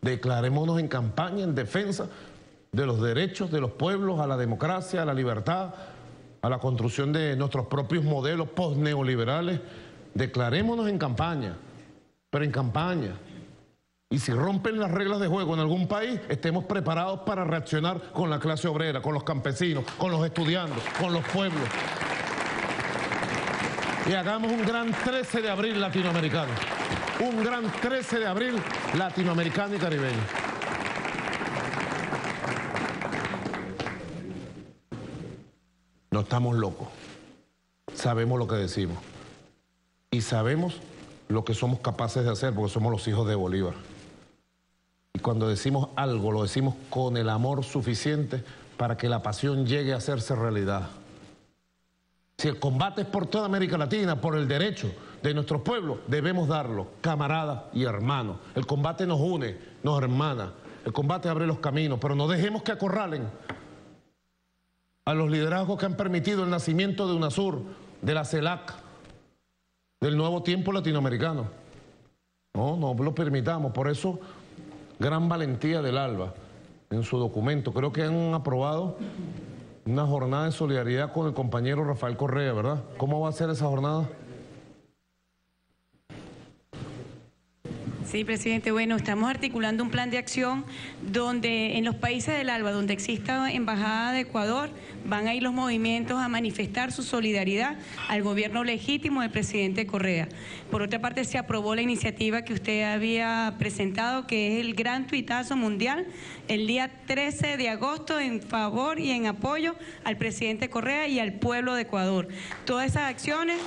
Speaker 12: Declarémonos en campaña, en defensa de los derechos de los pueblos, a la democracia, a la libertad, a la construcción de nuestros propios modelos post-neoliberales. Declarémonos en campaña, pero en campaña. Y si rompen las reglas de juego en algún país, estemos preparados para reaccionar con la clase obrera, con los campesinos, con los estudiantes, con los pueblos. Y hagamos un gran 13 de abril latinoamericano. Un gran 13 de abril latinoamericano y caribeño. No estamos locos. Sabemos lo que decimos. Y sabemos lo que somos capaces de hacer porque somos los hijos de Bolívar. Y cuando decimos algo, lo decimos con el amor suficiente para que la pasión llegue a hacerse realidad. Si el combate es por toda América Latina, por el derecho de nuestros pueblos, debemos darlo, camaradas y hermanos. El combate nos une, nos hermana. El combate abre los caminos, pero no dejemos que acorralen a los liderazgos que han permitido el nacimiento de UNASUR, de la CELAC, del nuevo tiempo latinoamericano. No lo permitamos. Por eso, gran valentía del ALBA en su documento. Creo que han aprobado una jornada de solidaridad con el compañero Rafael Correa, ¿verdad? ¿Cómo va a ser esa jornada?
Speaker 13: Sí, presidente. Bueno, estamos articulando un plan de acción donde en los países del ALBA, donde exista embajada de Ecuador, van a ir los movimientos a manifestar su solidaridad al gobierno legítimo del presidente Correa. Por otra parte, se aprobó la iniciativa que usted había presentado, que es el gran tuitazo mundial, el día 13 de agosto, en favor y en apoyo al presidente Correa y al pueblo de Ecuador. Todas esas acciones...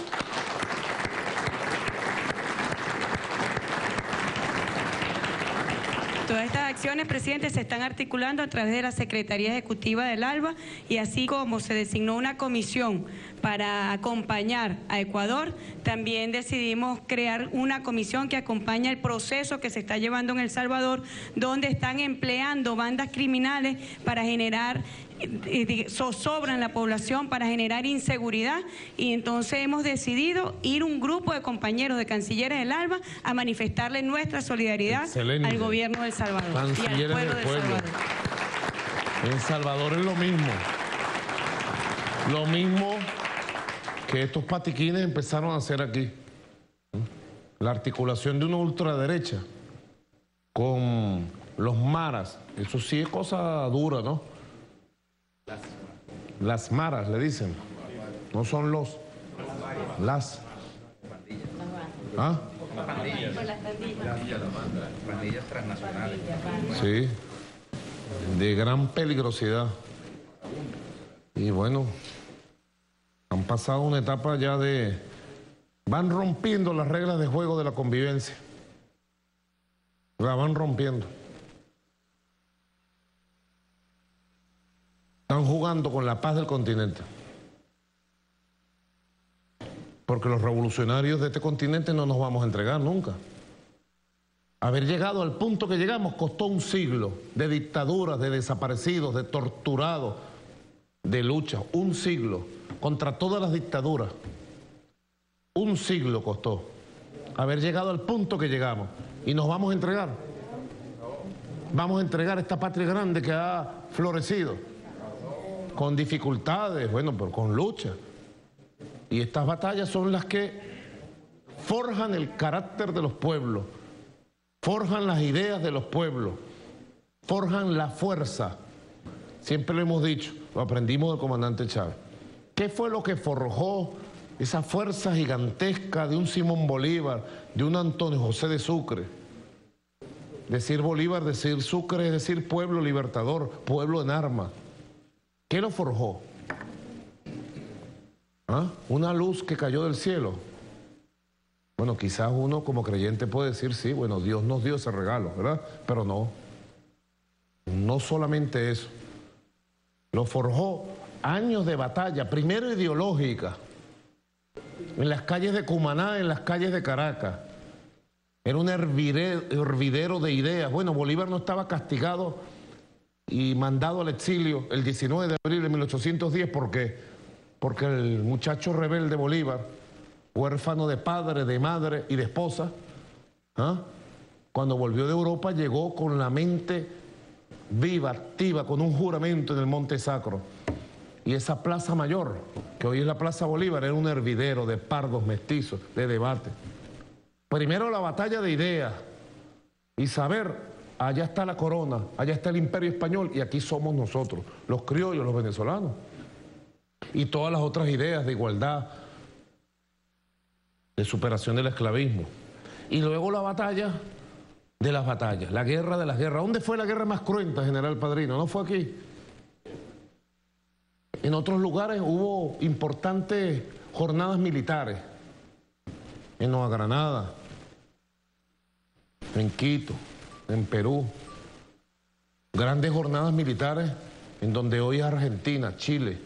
Speaker 13: Todas estas acciones, presidente, se están articulando a través de la Secretaría Ejecutiva del ALBA y así como se designó una comisión para acompañar a Ecuador, también decidimos crear una comisión que acompaña el proceso que se está llevando en El Salvador, donde están empleando bandas criminales para generar zozobran la población, para generar inseguridad, y entonces hemos decidido ir un grupo de compañeros de cancilleres del ALBA a manifestarle nuestra solidaridad al gobierno de El Salvador y al pueblo de El Salvador.
Speaker 12: En Salvador es lo mismo que estos patiquines empezaron a hacer aquí. La articulación de una ultraderecha con los maras, eso sí es cosa dura, ¿no? Las maras le dicen, no son los, las. ¿Ah?
Speaker 15: Pandillas transnacionales.
Speaker 12: Sí, de gran peligrosidad. Y bueno, han pasado una etapa ya de... Van rompiendo las reglas de juego de la convivencia. La van rompiendo. Están jugando con la paz del continente. Porque los revolucionarios de este continente no nos vamos a entregar nunca. Haber llegado al punto que llegamos costó un siglo de dictaduras, de desaparecidos, de torturados, de lucha. Un siglo contra todas las dictaduras. Un siglo costó haber llegado al punto que llegamos. Y nos vamos a entregar. Vamos a entregar esta patria grande que ha florecido. Con dificultades, bueno, pero con lucha. Y estas batallas son las que forjan el carácter de los pueblos, forjan las ideas de los pueblos, forjan la fuerza. Siempre lo hemos dicho, lo aprendimos del comandante Chávez. ¿Qué fue lo que forjó esa fuerza gigantesca de un Simón Bolívar, de un Antonio José de Sucre? Decir Bolívar, decir Sucre, es decir pueblo libertador, pueblo en armas. ¿Qué lo forjó? ¿Ah? Una luz que cayó del cielo. Bueno, quizás uno como creyente puede decir, sí, bueno, Dios nos dio ese regalo, ¿verdad? Pero no. No solamente eso. Lo forjó años de batalla, primero ideológica, en las calles de Cumaná, en las calles de Caracas. Era un hervidero de ideas. Bueno, Bolívar no estaba castigado y mandado al exilio el 19 de abril de 1810, ¿por qué? Porque el muchacho rebelde Bolívar, huérfano de padre, de madre y de esposa, cuando volvió de Europa llegó con la mente viva, activa, con un juramento en el Monte Sacro. Y esa Plaza Mayor, que hoy es la Plaza Bolívar, era un hervidero de pardos mestizos, de debate. Primero la batalla de ideas y saber... Allá está la corona, allá está el imperio español y aquí somos nosotros, los criollos, los venezolanos. Y todas las otras ideas de igualdad, de superación del esclavismo. Y luego la batalla de las batallas, la guerra de las guerras. ¿Dónde fue la guerra más cruenta, General Padrino? ¿No fue aquí? En otros lugares hubo importantes jornadas militares. En Nueva Granada, en Quito, en Perú, grandes jornadas militares en donde hoy Argentina, Chile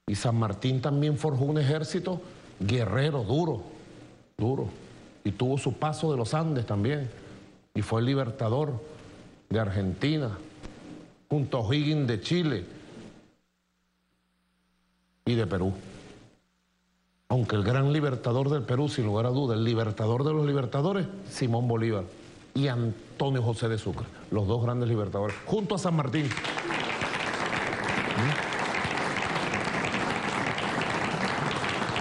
Speaker 12: y San Martín también forjó un ejército guerrero, duro, y tuvo su paso de los Andes también, y fue el libertador de Argentina, junto a O'Higgins de Chile, y de Perú. Aunque el gran libertador del Perú, sin lugar a duda, el libertador de los libertadores, Simón Bolívar y Antonio José de Sucre, los dos grandes libertadores, junto a San Martín.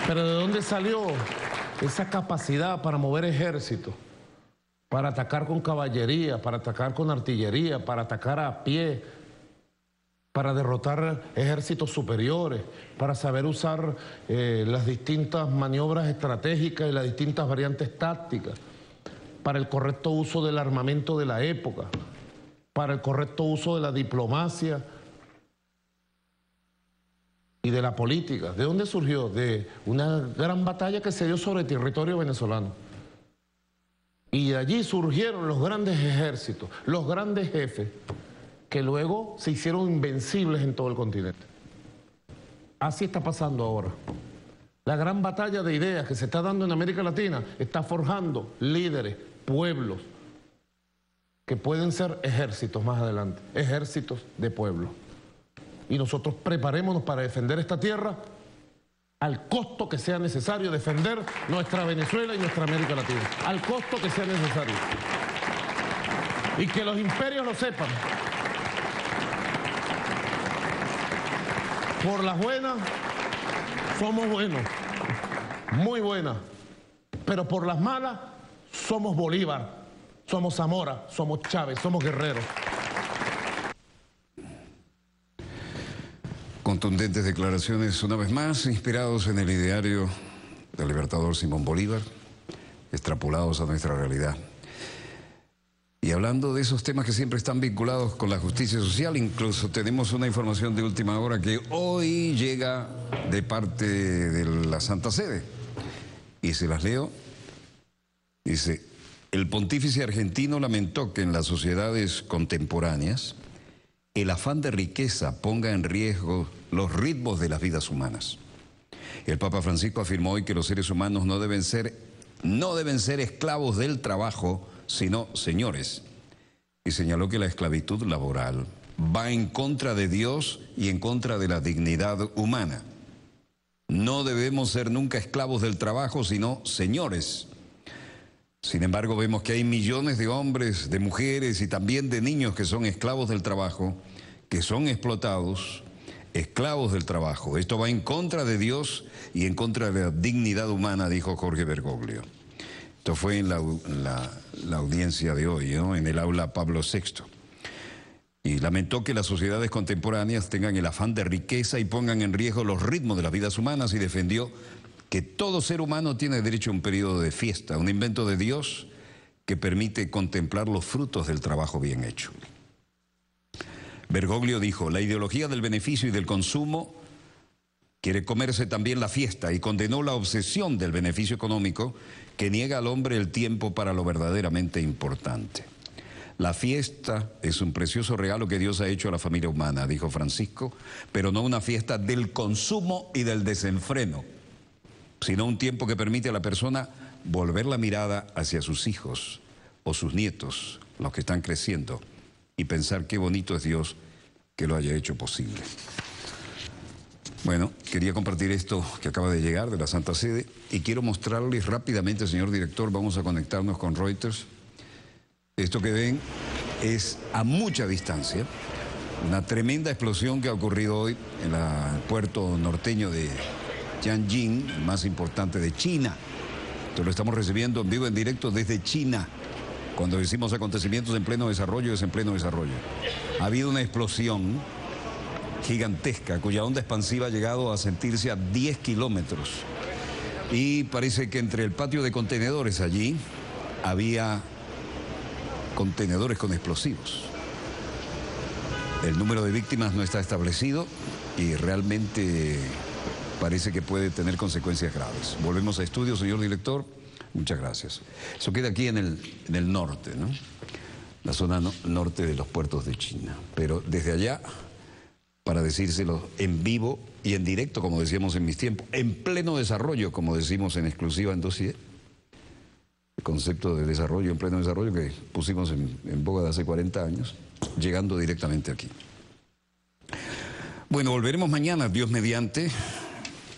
Speaker 12: Pero ¿de dónde salió esa capacidad para mover ejércitos? Para atacar con caballería, para atacar con artillería, para atacar a pie, para derrotar ejércitos superiores, para saber usar las distintas maniobras estratégicas y las distintas variantes tácticas, para el correcto uso del armamento de la época, para el correcto uso de la diplomacia y de la política. ¿De dónde surgió? De una gran batalla que se dio sobre el territorio venezolano. Y de allí surgieron los grandes ejércitos, los grandes jefes, que luego se hicieron invencibles en todo el continente. Así está pasando ahora. La gran batalla de ideas que se está dando en América Latina está forjando líderes, pueblos, que pueden ser ejércitos más adelante, ejércitos de pueblos. Y nosotros preparémonos para defender esta tierra al costo que sea necesario, defender nuestra Venezuela y nuestra América Latina, al costo que sea necesario. Y que los imperios lo sepan. Por las buenas, somos buenos, muy buenas, pero por las malas, somos Bolívar, somos Zamora, somos Chávez, somos guerreros.
Speaker 1: Contundentes declaraciones, una vez más, inspirados en el ideario del libertador Simón Bolívar, extrapolados a nuestra realidad. Y hablando de esos temas que siempre están vinculados con la justicia social, incluso tenemos una información de última hora que hoy llega de parte de la Santa Sede. Y se las leo. Dice, el pontífice argentino lamentó que en las sociedades contemporáneas el afán de riqueza ponga en riesgo los ritmos de las vidas humanas. El Papa Francisco afirmó hoy que los seres humanos no deben ser esclavos del trabajo, sino señores. Y señaló que la esclavitud laboral va en contra de Dios y en contra de la dignidad humana. No debemos ser nunca esclavos del trabajo, sino señores. Sin embargo, vemos que hay millones de hombres, de mujeres y también de niños que son esclavos del trabajo, que son explotados, esclavos del trabajo. Esto va en contra de Dios y en contra de la dignidad humana, dijo Jorge Bergoglio. Esto fue en la audiencia de hoy, ¿no? En el aula Pablo VI. Y lamentó que las sociedades contemporáneas tengan el afán de riqueza y pongan en riesgo los ritmos de las vidas humanas, y defendió que todo ser humano tiene derecho a un periodo de fiesta, un invento de Dios que permite contemplar los frutos del trabajo bien hecho. Bergoglio dijo, la ideología del beneficio y del consumo quiere comerse también la fiesta, y condenó la obsesión del beneficio económico que niega al hombre el tiempo para lo verdaderamente importante. La fiesta es un precioso regalo que Dios ha hecho a la familia humana, dijo Francisco, pero no una fiesta del consumo y del desenfreno, sino un tiempo que permite a la persona volver la mirada hacia sus hijos o sus nietos, los que están creciendo, y pensar qué bonito es Dios que lo haya hecho posible. Bueno, quería compartir esto que acaba de llegar de la Santa Sede, y quiero mostrarles rápidamente, señor director, vamos a conectarnos con Reuters. Esto que ven es a mucha distancia, una tremenda explosión que ha ocurrido hoy en el puerto norteño de Tianjin, el más importante de China. Esto lo estamos recibiendo en vivo, en directo desde China. Cuando decimos acontecimientos en pleno desarrollo, es en pleno desarrollo. Ha habido una explosión gigantesca cuya onda expansiva ha llegado a sentirse a 10 kilómetros. Y parece que entre el patio de contenedores allí había contenedores con explosivos. El número de víctimas no está establecido y realmente parece que puede tener consecuencias graves. Volvemos a estudio, señor director. Muchas gracias. Eso queda aquí en el norte, ¿no? La zona norte de los puertos de China. Pero desde allá, para decírselo en vivo y en directo, como decíamos en mis tiempos, en pleno desarrollo, como decimos en exclusiva en Dossier, el concepto de desarrollo en pleno desarrollo que pusimos en boga de hace 40 años, llegando directamente aquí. Bueno, volveremos mañana, Dios mediante.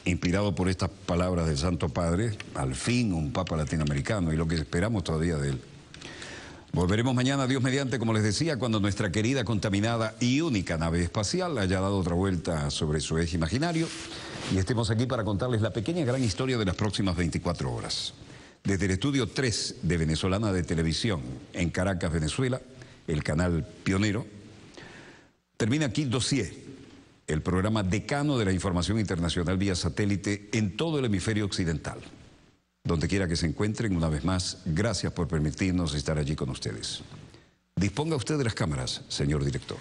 Speaker 1: inspirado por estas palabras del Santo Padre, al fin un Papa latinoamericano y lo que esperamos todavía de él. Volveremos mañana, Dios mediante, como les decía, cuando nuestra querida, contaminada y única nave espacial haya dado otra vuelta sobre su eje imaginario y estemos aquí para contarles la pequeña gran historia de las próximas 24 horas. Desde el estudio 3 de Venezolana de Televisión en Caracas, Venezuela, el canal pionero, termina aquí Dossier, el programa decano de la información internacional vía satélite en todo el hemisferio occidental. Donde quiera que se encuentren, una vez más, gracias por permitirnos estar allí con ustedes. Disponga usted de las cámaras, señor director.